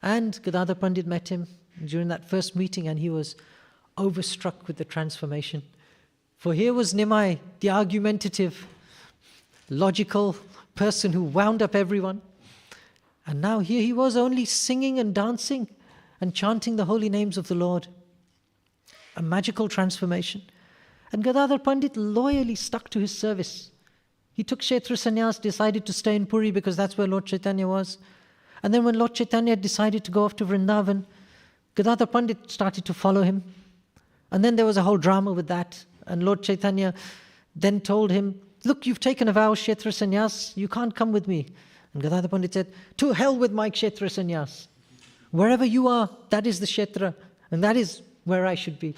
And Gadadhar Pandit met him during that first meeting, and he was overstruck with the transformation. For here was Nimai, the argumentative, logical person who wound up everyone. And now here he was only singing and dancing and chanting the holy names of the Lord. A magical transformation. And Gadadhar Pandit loyally stuck to his service. He took Kshetra Sannyas, decided to stay in Puri because that's where Lord Chaitanya was. And then when Lord Chaitanya decided to go off to Vrindavan, Gadadhar Pandit started to follow him. And then there was a whole drama with that. And Lord Chaitanya then told him, look, you've taken a vow, Kshetra Sannyas, you can't come with me. And Gadadhar Pandit said, to hell with my Kshetra Sannyas. Wherever you are, that is the Kshetra, and that is where I should be.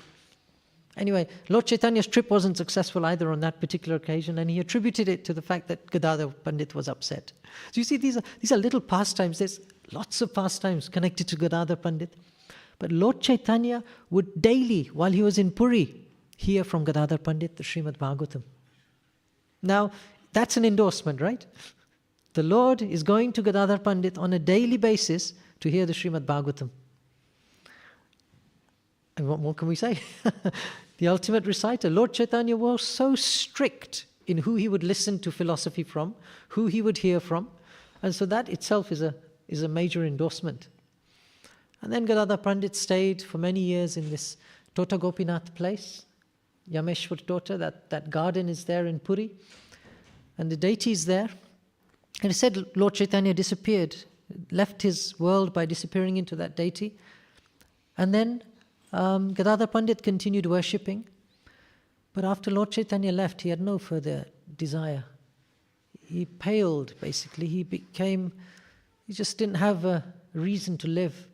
Anyway, Lord Chaitanya's trip wasn't successful either on that particular occasion, and he attributed it to the fact that Gadadhar Pandit was upset. So you see, these are little pastimes. There's lots of pastimes connected to Gadadhar Pandit. But Lord Chaitanya would daily, while he was in Puri, hear from Gadadhar Pandit the Śrimad Bhāgavatam. Now, that's an endorsement, right? The Lord is going to Gadadhar Pandit on a daily basis to hear the Śrimad Bhāgavatam. And what more can we say? The ultimate reciter, Lord Chaitanya, was so strict in who he would listen to philosophy from, who he would hear from. And so that itself is a major endorsement. And then Gadadhar Pandit stayed for many years in this Tota Gopinath place, Yameshwar Tota, that garden is there in Puri. And the deity is there. And it said Lord Chaitanya disappeared, left his world by disappearing into that deity. And then Gadadhar Pandit continued worshipping. But after Lord Chaitanya left, he had no further desire. He paled, basically. He just didn't have a reason to live.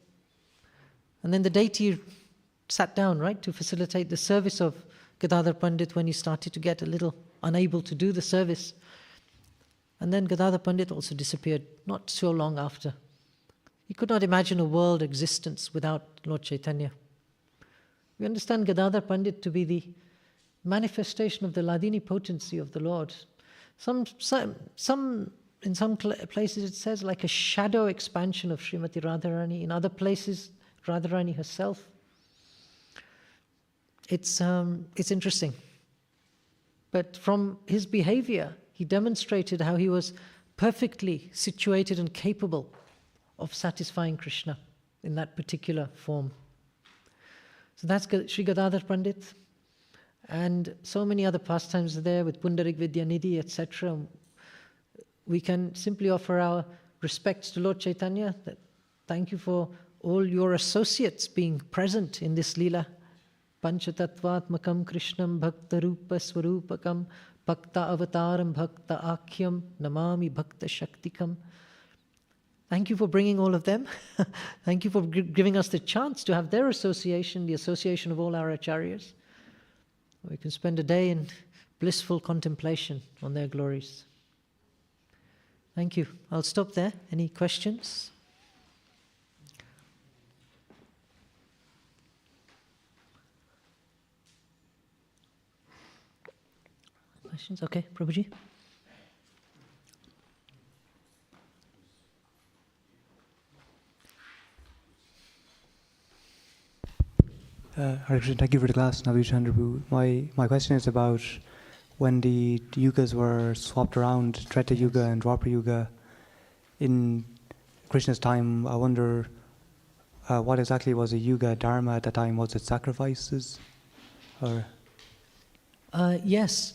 And then the deity sat down, right, to facilitate the service of Gadadhar Pandit when he started to get a little unable to do the service. And then Gadadhar Pandit also disappeared not so long after. He could not imagine a world existence without Lord Chaitanya. We understand Gadadhar Pandit to be the manifestation of the Ladini potency of the Lord. In some places it says like a shadow expansion of Srimati Radharani. In other places, Radharani herself. It's interesting. But from his behavior, he demonstrated how he was perfectly situated and capable of satisfying Krishna in that particular form. So that's Sri Gadadhar Pandit. And so many other pastimes are there with Pundarik Vidyanidhi, etc. We can simply offer our respects to Lord Chaitanya. Thank you for all your associates being present in this Leela. Panchatattvatmakam Krishnam Bhakta Rupa Swarupakam Bhakta Avataram Bhakta Akhyam Namami Bhakta Shaktikam. Thank you for bringing all of them. Thank you for giving us the chance to have their association, the association of all our acharyas. We can spend a day in blissful contemplation on their glories. Thank you. I'll stop there. Any questions? Questions? Okay, Prabhuji. Hare Krishna, thank you for the class, Navadvip Chandrabu. My question is about when the yugas were swapped around, Treta Yuga and Dwapara Yuga. in Krishna's time, I wonder what exactly was a yuga dharma at the time? Was it sacrifices? Or Yes.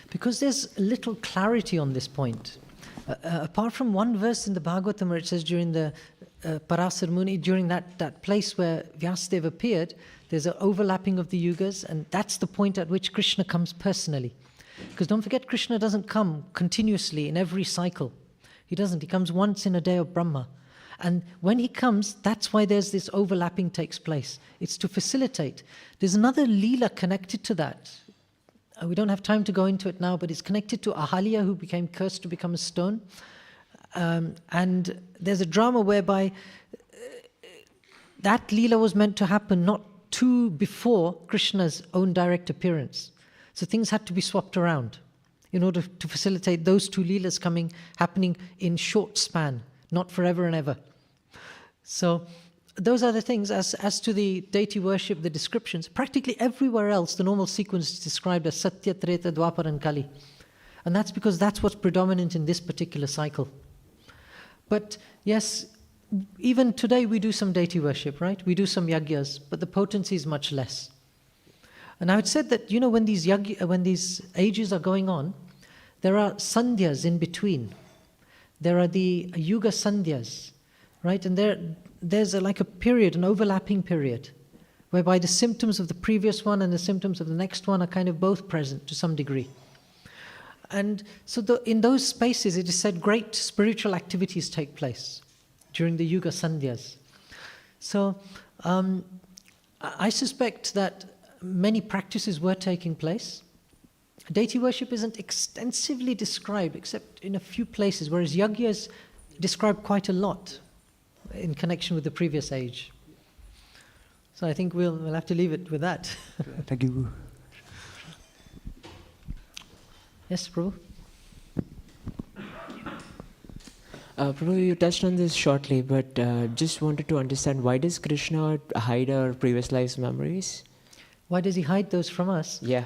Because there's little clarity on this point. Apart from one verse in the Bhāgavatam where it says during the Parasar Muni, during that place where Vyasadeva appeared, there's an overlapping of the yugas, and that's the point at which Krishna comes personally. Because don't forget, Krishna doesn't come continuously in every cycle. He doesn't. He comes once in a day of Brahma. And when he comes, that's why there's this overlapping takes place. It's to facilitate. There's another Leela connected to that. We don't have time to go into it now, but it's connected to Ahalya, who became cursed to become a stone. And there's a drama whereby that Leela was meant to happen not too before Krishna's own direct appearance. So things had to be swapped around in order to facilitate those two Leelas happening in short span, not forever and ever. So those are the things. As to the deity worship, the descriptions, practically everywhere else, the normal sequence is described as Satya, Treta, Dwapara and Kali. And that's because that's what's predominant in this particular cycle. But yes, even today we do some deity worship, right? We do some yagyas, but the potency is much less. And I would say that, when these ages are going on, there are sandhyas in between. There are the yuga sandhyas, right? And there's like a period, an overlapping period, whereby the symptoms of the previous one and the symptoms of the next one are kind of both present to some degree. And so in those spaces, it is said great spiritual activities take place during the yuga sandhyas. So I suspect that many practices were taking place. Deity worship isn't extensively described except in a few places, whereas yajna is described quite a lot in connection with the previous age. So I think we'll have to leave it with that. Thank you. Yes, Prabhu? Prabhu, you touched on this shortly, but just wanted to understand, why does Krishna hide our previous lives' memories? Why does he hide those from us? Yeah.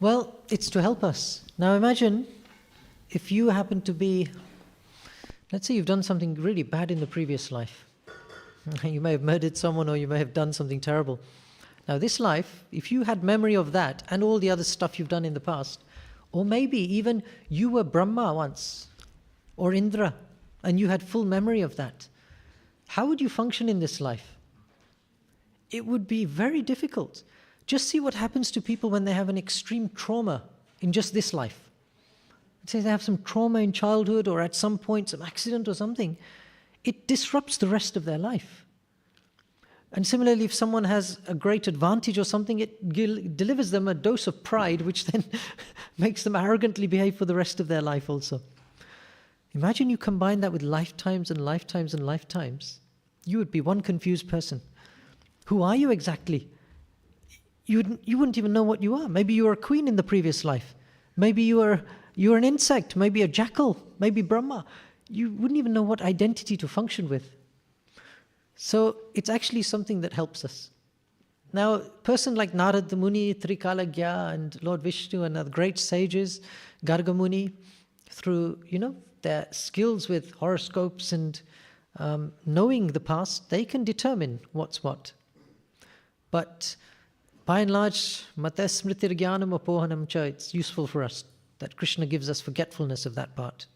Well, it's to help us. Now imagine if you happen to be, let's say you've done something really bad in the previous life. You may have murdered someone, or you may have done something terrible. Now this life, if you had memory of that and all the other stuff you've done in the past, or maybe even you were Brahma once, or Indra, and you had full memory of that, how would you function in this life? It would be very difficult. Just see what happens to people when they have an extreme trauma in just this life. Let's say they have some trauma in childhood, or at some point some accident or something. It disrupts the rest of their life. And similarly, if someone has a great advantage or something, it delivers them a dose of pride, which then makes them arrogantly behave for the rest of their life also. Imagine you combine that with lifetimes and lifetimes and lifetimes. You would be one confused person. Who are you exactly? You wouldn't even know what you are. Maybe you were a queen in the previous life. Maybe you were an insect, maybe a jackal, maybe Brahma. You wouldn't even know what identity to function with. So it's actually something that helps us. Now, a person like Narada Muni, Trikalagya, and Lord Vishnu and other great sages, Garga Muni, through, their skills with horoscopes and knowing the past, they can determine what's what. But by and large, Mata Smritir Jnanam Apohanam Cha, it's useful for us that Krishna gives us forgetfulness of that part.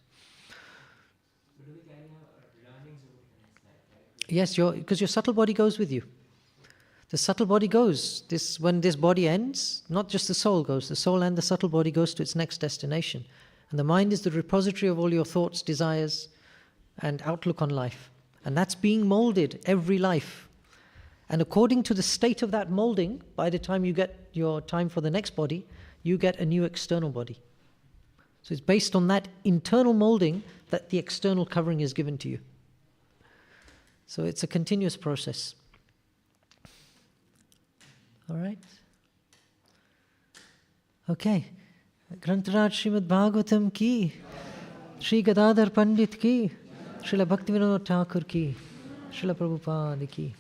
Yes, because your subtle body goes with you. The subtle body goes. When this body ends, not just the soul goes, the soul and the subtle body goes to its next destination. And the mind is the repository of all your thoughts, desires, and outlook on life. And that's being molded every life. And according to the state of that molding, by the time you get your time for the next body, you get a new external body. So it's based on that internal molding that the external covering is given to you. So it's a continuous process. All right? Okay. Grantaraj Śrimad Bhāgavatam ki, Sri Gadadhar Pandit ki, Srila Bhaktivinoda Thakur ki, Srila Prabhupada ki.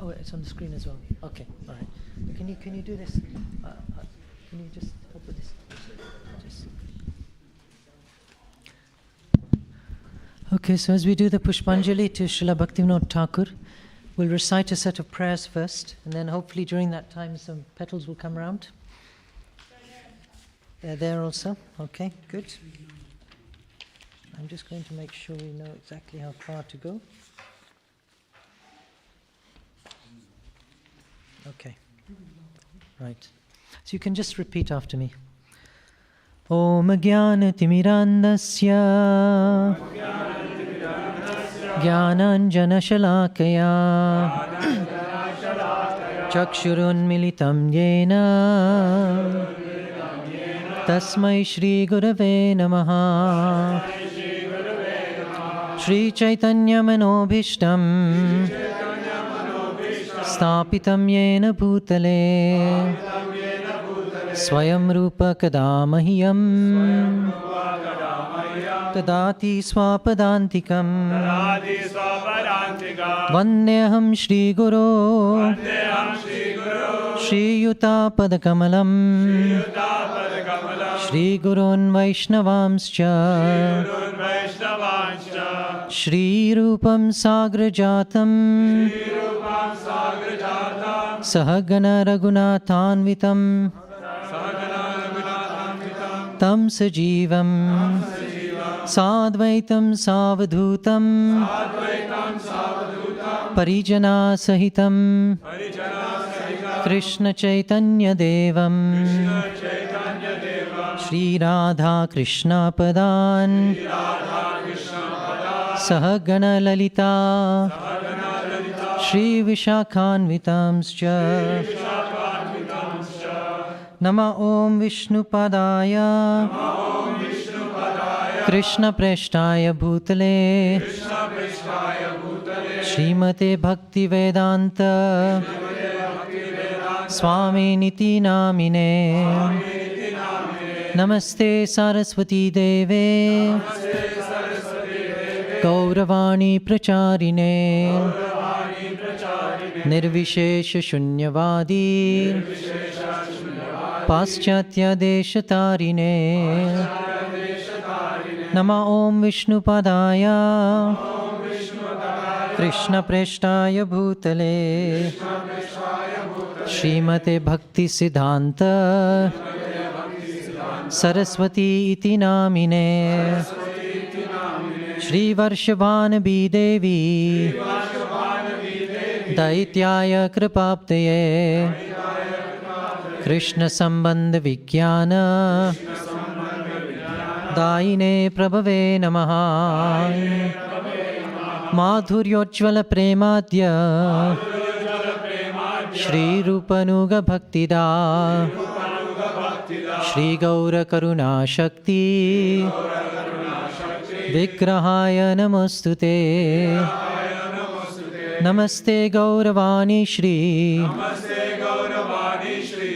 Oh, it's on the screen as well. Okay, all right. Can you do this? Can you just help with this? Just. Okay, so as we do the Pushpanjali to Srila Bhaktivinoda Thakur, we'll recite a set of prayers first, and then hopefully during that time some petals will come around. They're there also. Okay, good. I'm just going to make sure we know exactly how far to go. Okay, right. So you can just repeat after me. Om Jnana Timirandasya Jnananjana Shalakaya Chakshurun Militam Yena Tasmai Shri Gurave Namaha Shri Chaitanya Manobhishtam Stapitam Yena Bhutale Swayam Rupa Kadamahyam Tadati Swapadantikam Vandeham Shri Guru Shri Yuta Padakamalam Shri Gurun Vaishnavamscha Shri Rupam Sagrajatam Sahagana Raghunathanvitam Tam Sajivam Sadvaitam Savadhutam Parijana Sahitam Krishna Chaitanya Devam Shri Radha Krishna Padan Sahagana Lalita Shri Vishakhanvitamscha Nama Om Vishnu Padaya Krishna Preshtaya Bhutale Srimate Bhakti Vedanta Swami Niti Namine Namaste Saraswati Deve Gauravani Pracharine Nirvishesha Shunyavadi Paschatya Deshatarine Nama Om Vishnu Padaya Krishna Preshtaya Bhutale Srimate Bhakti Siddhanta Saraswati Iti Namine Shri Varshavanabi Devi Daityaya Kripaptaye Krishna Sambandha Vijnana Daine Prabhave Namaha Madhuryojjvala Premadya Shri Rupanuga Bhaktida Shri Gaura Karuna Shakti Vigrahaya Namostute Namaste Gauravani Shri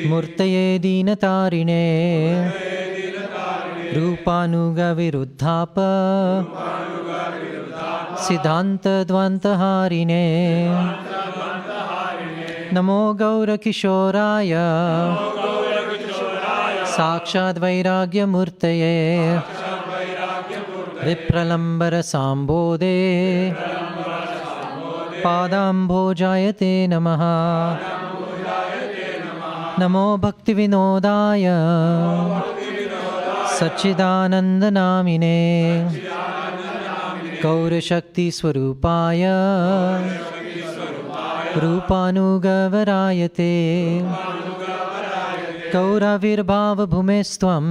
Murtaye Dinatarine Rupanuga Viruddhapa Siddhanta Dvantaharine Namo Gaura Kishoraya Sakshad Vairagya Murtaye Vipralambara Sambode Padambhojayate Namaha Namo Bhakti Vinodaya सच्चिदानन्दनामिने गौरशक्तिस्वरूपाय रूपानुगवरायते गौराविर्भावभूमेस्त्वं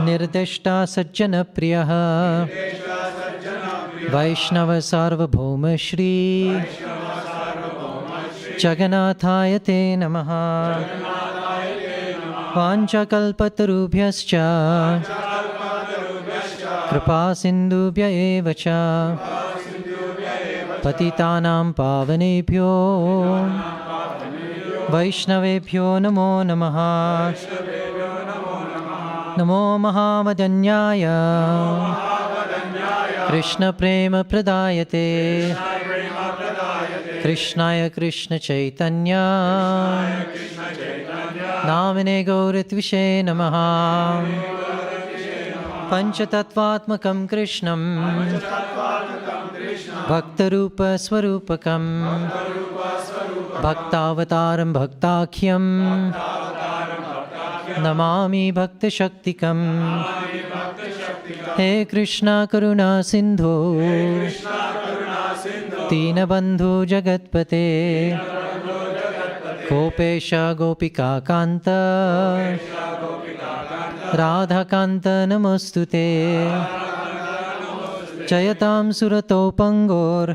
निर्दिष्टा सज्जनप्रियः वैष्णवसार्वभौम Shri जगन्नाथाय ते नमः। वाञ्छाकल्पतरुभ्यश्च कृपासिन्धुभ्य एव च पतितानां पावनेभ्यो वैष्णवेभ्यो नमो नमः। नमो महावदन्याय कृष्णप्रेमप्रदायते कृष्णाय कृष्णचैतन्य नामिने गौरत्विषे नमः। पञ्चतत्त्वात्मकं कृष्णं भक्तरूपस्वरूपकं भक्तावतारं भक्ताख्यं नमामि भक्तशक्तिकम्। हे कृष्णा करुणा सिन्धो दीनबन्धो जगत्पते गोपेश गोपिका कान्त राधाकान्त नमोऽस्तुते। जयतां सुरतो पङ्गोर्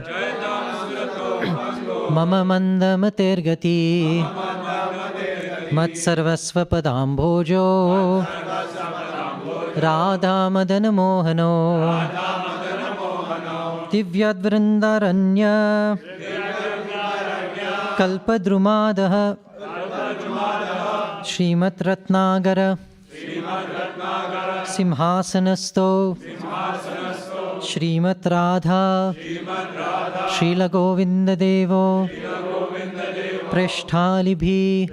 मम मन्दमतेर्गति मत्सर्वस्वपदाम्भोजो राधामदनमोहनो दिव्यद्वृन्दारण्य कल्पद्रुमादः श्रीमद्रत्नागर सिंहासनस्थो श्रीमद्राधा श्रीलगोविन्ददेवो पृष्ठालिभिः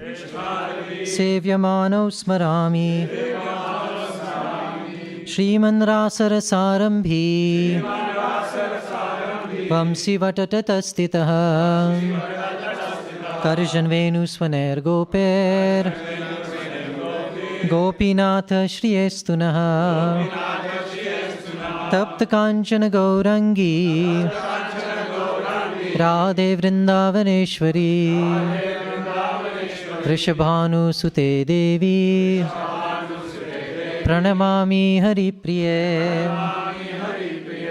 सेव्यमानौ स्मरामि। श्रीमन्रासरसारम्भी वंशीवटतस्थितः कर्जन्वेणुस्वनैर्गोपैर् गोपीनाथ श्रियेस्तु नः। तप्तकाञ्चन गौरङ्गी राधे वृन्दावनेश्वरी वृषभानुसुते देवी प्रणमामि हरिप्रिये।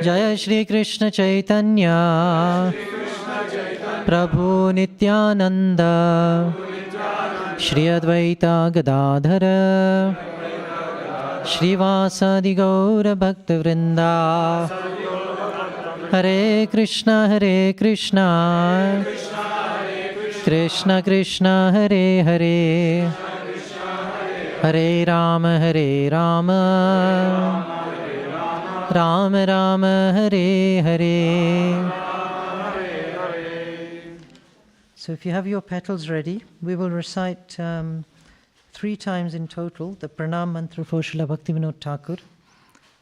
जय श्री कृष्ण चैतन्य प्रभु नित्यानंद श्री अद्वैता गदाधर श्रीवासादि गौर भक्तवृंदा। हरे Krishna Krishna Krishna Hare Hare Hare Ram Ram Ram Hare Hare. So if you have your petals ready, we will recite 3 times in total the pranam mantra for Srila Bhaktivinoda Thakur,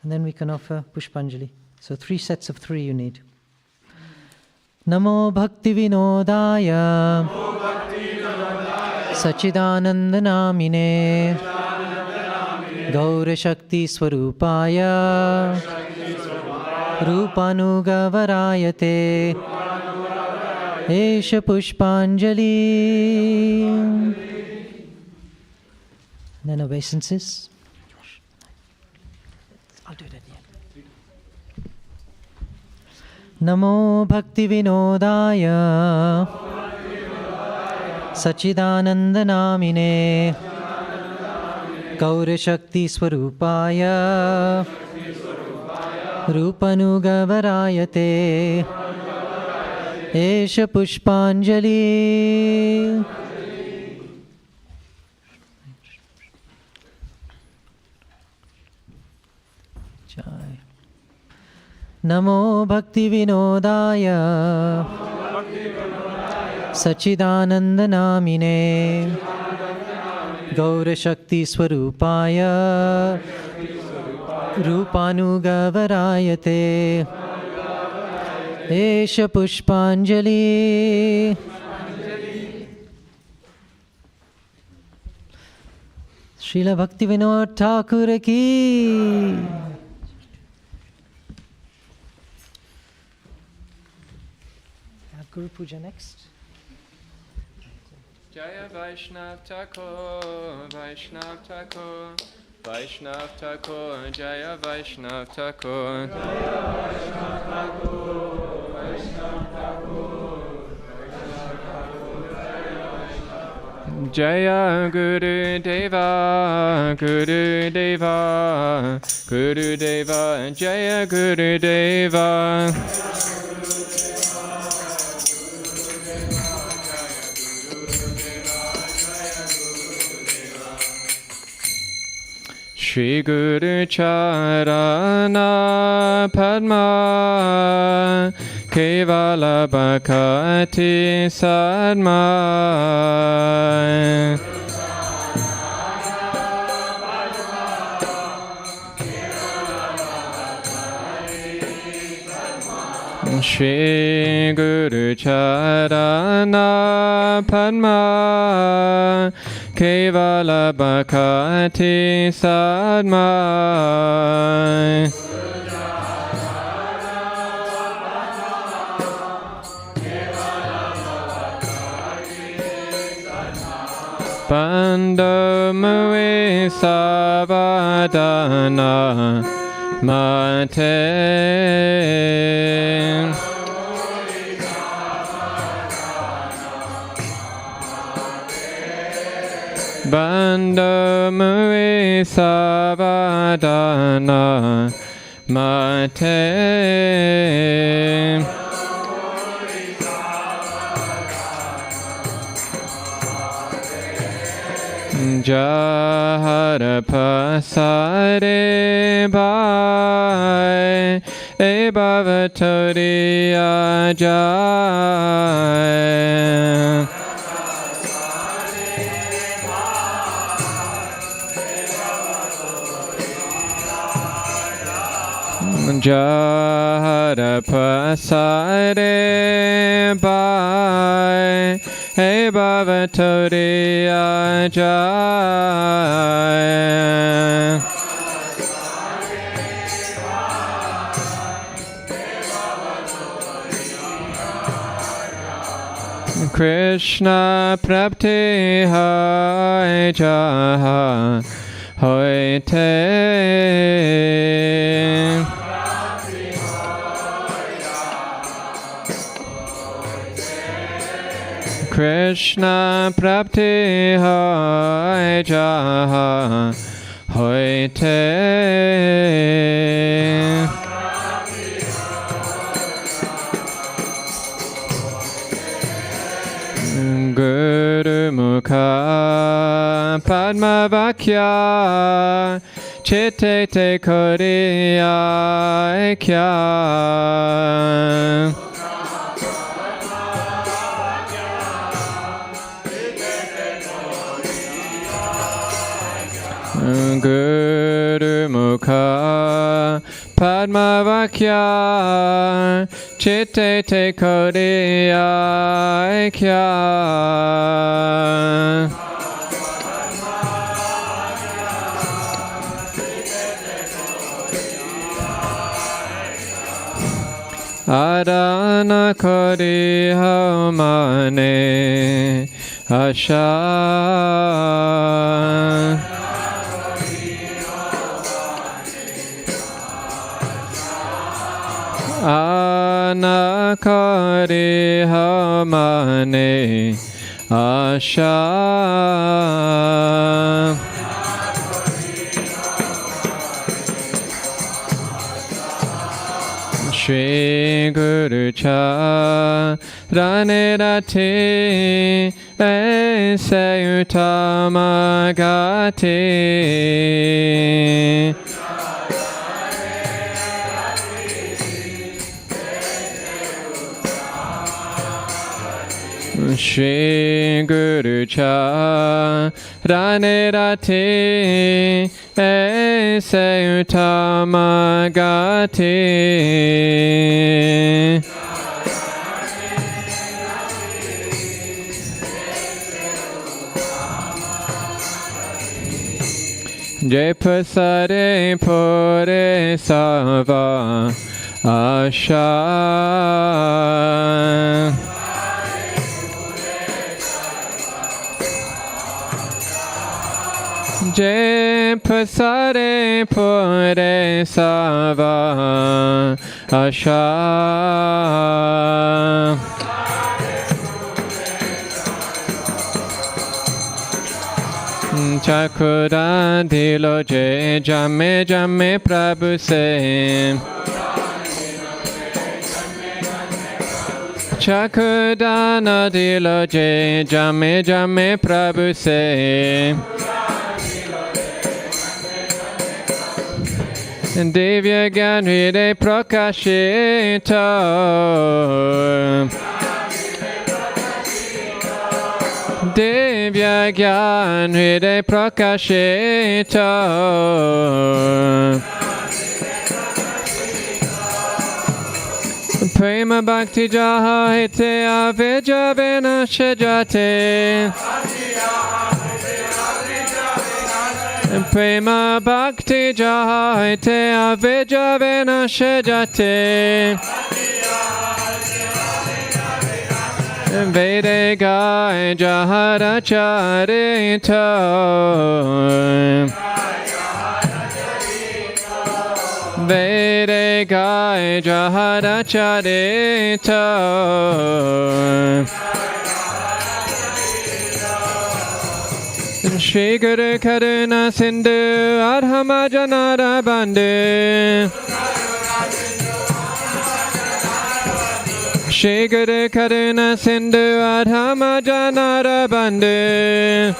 and then we can offer Pushpanjali. So 3 sets of 3 you need. Namo Bhaktivinodaya Sachidanandanamine Gaura Shakti Swarupaya Rupanugavarayate Esha Pushpanjali. Then obeisances. I'll do it at the end. Namo Bhaktivinodaya Sachidanandanamine Gaura Shakti Swarupaya Rupanugavarayate Esha Pushpanjali. Jai. Namo Bhaktivinodaya Sachidanandanamine Gaura Shakti Swarupaya Rupanugavarayate Esha Pushpanjali. Srila Bhaktivinoda Thakur ki. Guru Puja next. Jaya Vaishnav Thakur, Vaishnav Thakur, Vaishnav Thakur, Jaya Vaishnav Thakur. Jaya Vaishnav Thakur, Vaishnav Thakur, Jaya Guru Deva, Guru Deva, Guru Deva, Jaya Guru Deva. Shri Guru Charana Padma Kevala Bhakati Sadma Shri Guru Charana Padma Kevala Bhakati Sadma Bando Mui Savadana Mate Bando Mui Savadana Mate Jahara Pasare Bhai E Bhavatori Ajay Jahara Pasare Bhai Hey Bhavatori Ajay Krishna Prapti Hai Jaha Hoite Krishna Prapti Hai Jaha Hoite Guru Mukha Padma Vakya Chitte Te Koriya Kya Guru Mukha Padma Vakya Chitte Te Koriya Kya Adana Kori Mane Asha Anakari Hamane Asha Shri Guru Charane Rati Aise Utama Gati Shri Guru Charane Rati Aise Utama Gati Jai Pasare Pore Sava Asha Jai Pasare Pore Sava Asha Chakura dilo je jame jame Prabhu se Chakudana dilo je jame jame Prabhu se Divya Gyan Hriday Prakashita Divya Gyan Hriday Prakashita Prema Bhakti Jaha Hite Avijavena Shajate Prema Bhakti Jaha Hite Avijavena Shajate Vede Gai Jahara Charita Vede Gai Jahara Charita Shri Guru Karuna Sindhu Adhama Janara Bandhu Shri Guru Karuna Sindhu Adhama Janara Bandhu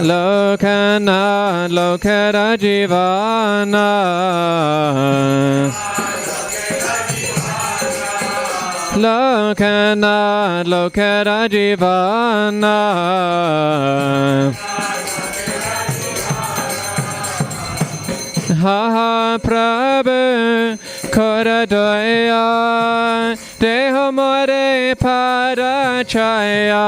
Lokana Lokara Jivana Lokana Lokara Jivana Ha ha Prabhu Koradoya Deho More Parachaya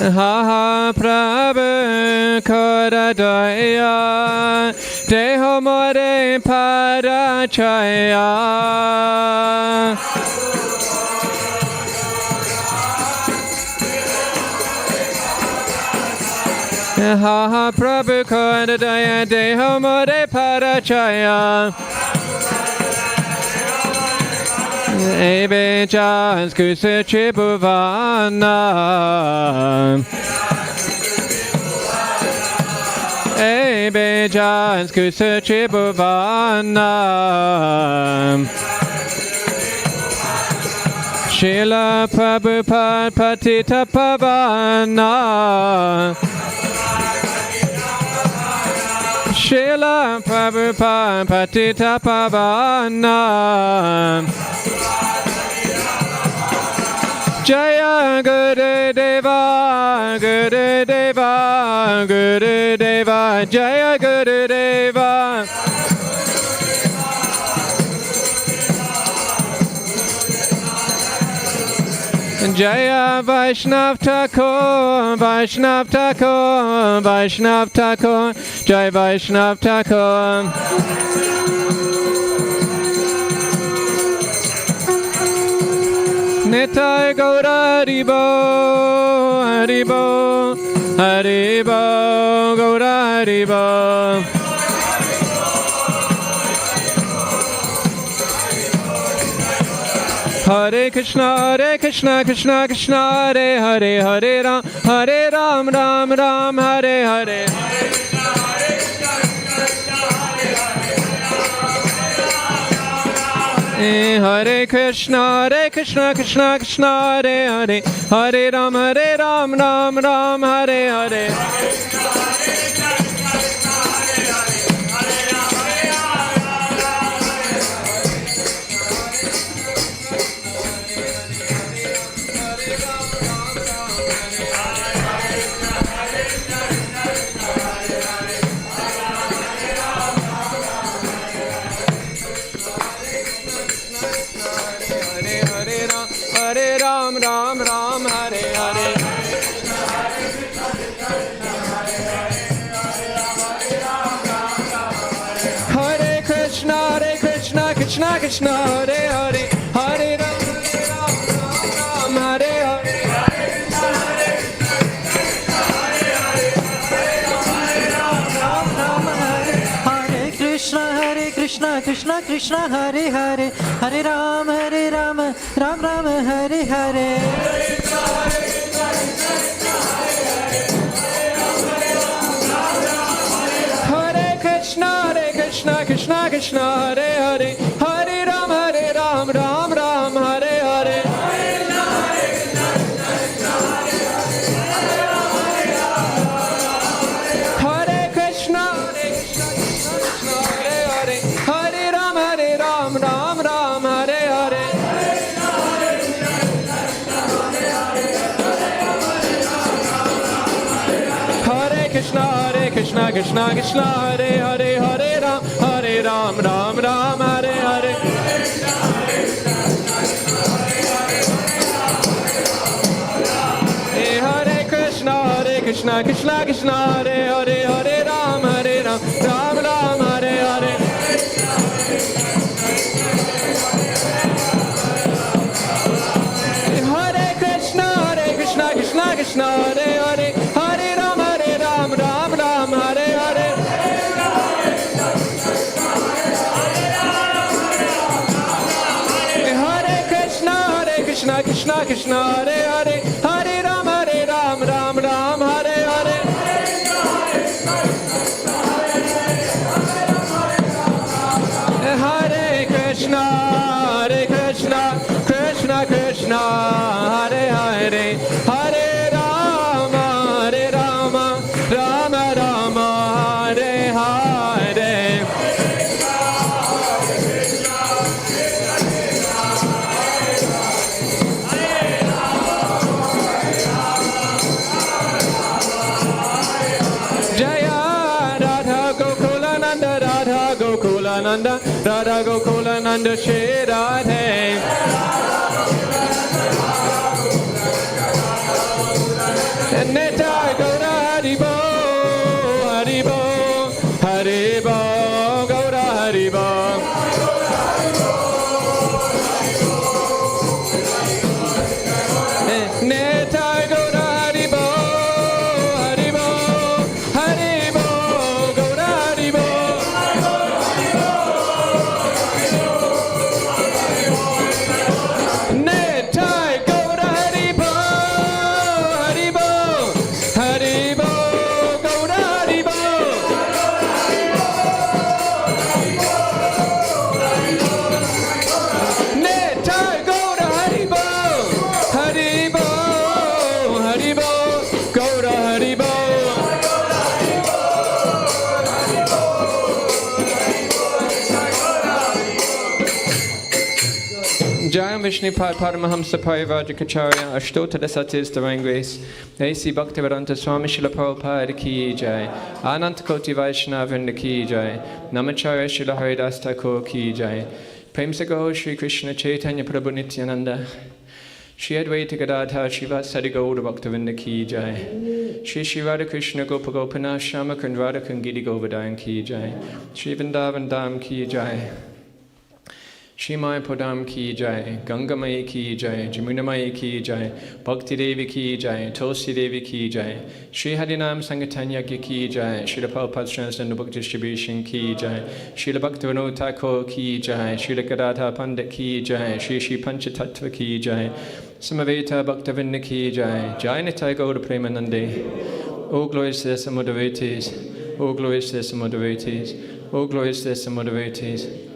Ha ha Prabhu Koradoya Deho More Parachaya Ha ha Prabhu Koradoya Deho More Parachaya Ebe Jas Kusa Tribhuvana Ebe Jas Kusa Tribhuvana Srila Prabhupada Patita Pavana Srila Prabhupada Patita Pavana Jaya Guru Deva Guru Deva Guru Deva Jaya Guru Deva Jaya Vaishnav Thakur Vaishnav Thakur Vaishnav Thakur Jai Vaishnav Thakur Nitai Gaura Haribo Haribo Haribo Gaura Haribo Hare Krishna Krishna Krishna Hare Hare Hare Ram Ram Ram Hare Hare Hare Krishna Krishna Krishna Hare Hare Hare Ram Ram Ram Hare Hare Hare Hare Ram, Ram Ram, Hare Hare. Hare Krishna, Krishna Krishna, Hare Hare, Hare Ram, Ram Ram, Hare Hare. Hare Krishna, Krishna Krishna, Hare Hare, Hare Ram, Ram Ram, Hare Hare. Hare Krishna, Krishna Krishna, Hare Hare, Hare Ram, Ram Ram, Hare Hare. Hare Krishna, Hare Hare, Hare Ram, Ram Ram, Hare Hare. Hare Krishna, Krishna Krishna, Hare Hare, Hare Ram, Ram Ram, Hare Hare. Hare Krishna, Krishna Krishna, Hare Hare, Hare Ram, Ram Ram, Hare Hare. Hare Krishna, Krishna Krishna, Hare Hare, Hare Ram, Ram Ram, Hare Hare. Hare Krishna, Krishna Krishna, Hare Hare, Hare Ram, Ram Ram, Hare Hare. Hare Krishna, Krishna Krishna, Hare Hare, Hare Rama, Rama Rama, Hare Hare. Jaya Radha Gokulananda, Radha Gokulananda, Radha Gokulananda, Shri Radhe. Neta Gaura Haribo, Haribo, Haribo, Gaura Haribo. Neta Gaura Haribo, Haribo, Haribo, Gaura Haribo. Neta Gaura Haribo, Haribo, Haribo, Gaura Haribo. Neta Gaura Haribo, Haribo, Haribo, Gaura Haribo. Jayam Vishnupad Paramahamsa Parivrajacharya Ashtota Satis Divine Grace A.C. Bhaktivedanta Swami Srila Prabhupada Ki Jai Ananta Koti Vaishnava Vrinda Ki Jai Namacharya Srila Haridas Thakur Ki Jai Prem Se Gaur Shri Krishna Chaitanya Prabhu Nityananda Shri Advaita Gadadhar Srivasadi Gaura Bhaktivinoda Ki Jai Shri Shri Radha Krishna Gopa Gopinath Shama Kund Radha Kungiri Govardhan Ki Jai Shri Vrindavan Dham Ki Jai Shri Maya Podam Ki Jai, Ganga Mai Ki Jai, Jamuna Mai Ki Jai, Bhakti Devi Ki Jai, Tulsi Devi Ki Jai, Shri Harinam Sangatanya Ki Jai, Shri Prabhupada's Transcendental Book Distribution Ki Jai, Shri Bhaktivinoda Thakur Ki Jai, Shri Gadadhar Pandit Ki Jai, Shri Shri Panchatattva Ki Jai, Samaveta Bhaktivinoda Ki Jai, Jai Nitai Gaura Premanande. All glories to the Samud devotees, all glories to the Samud devotees, all glories to the Samud devotees.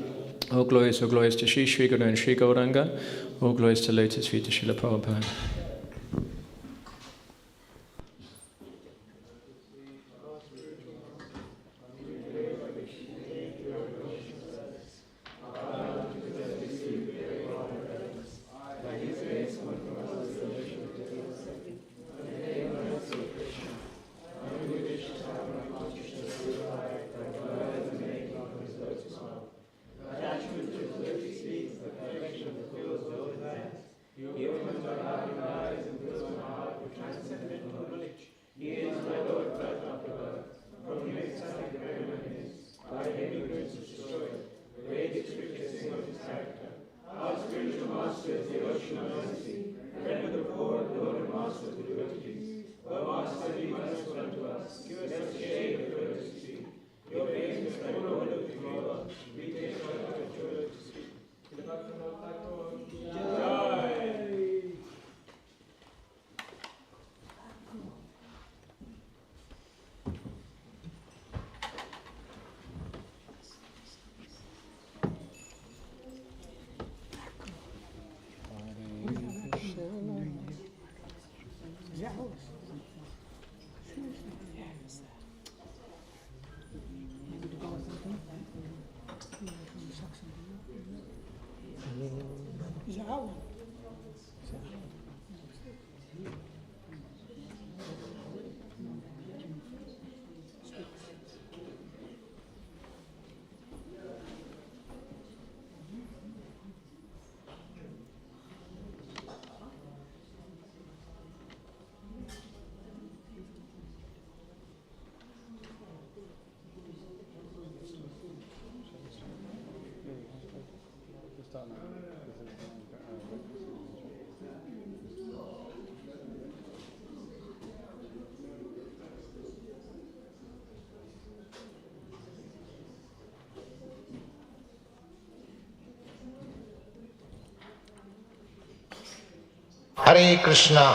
All glories to Shri Shri Guru and Shri Gauranga. All glories to Lotus Feet to Srila Prabhupada.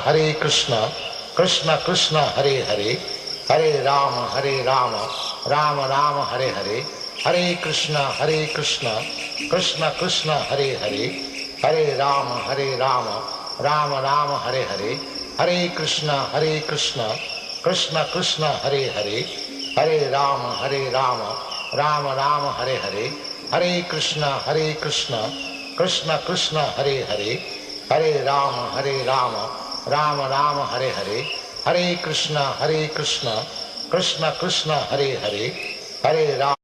Hare Krishna, Krishna Krishna, Hare Hare, Hare Rama, Rama Rama, Hare Hare, Hare Krishna, Krishna Krishna, Hare Hare, Hare Rama, Rama Rama, Hare Hare, Hare Krishna, Krishna Krishna, Hare Hare, Hare Rama, Rama Rama, Hare Hare, Hare Krishna, Krishna Krishna, Hare Hare, Hare Rama, Rama Rama, Hare Hare, Hare Krishna, Krishna Krishna, Hare Hare, Hare Rama.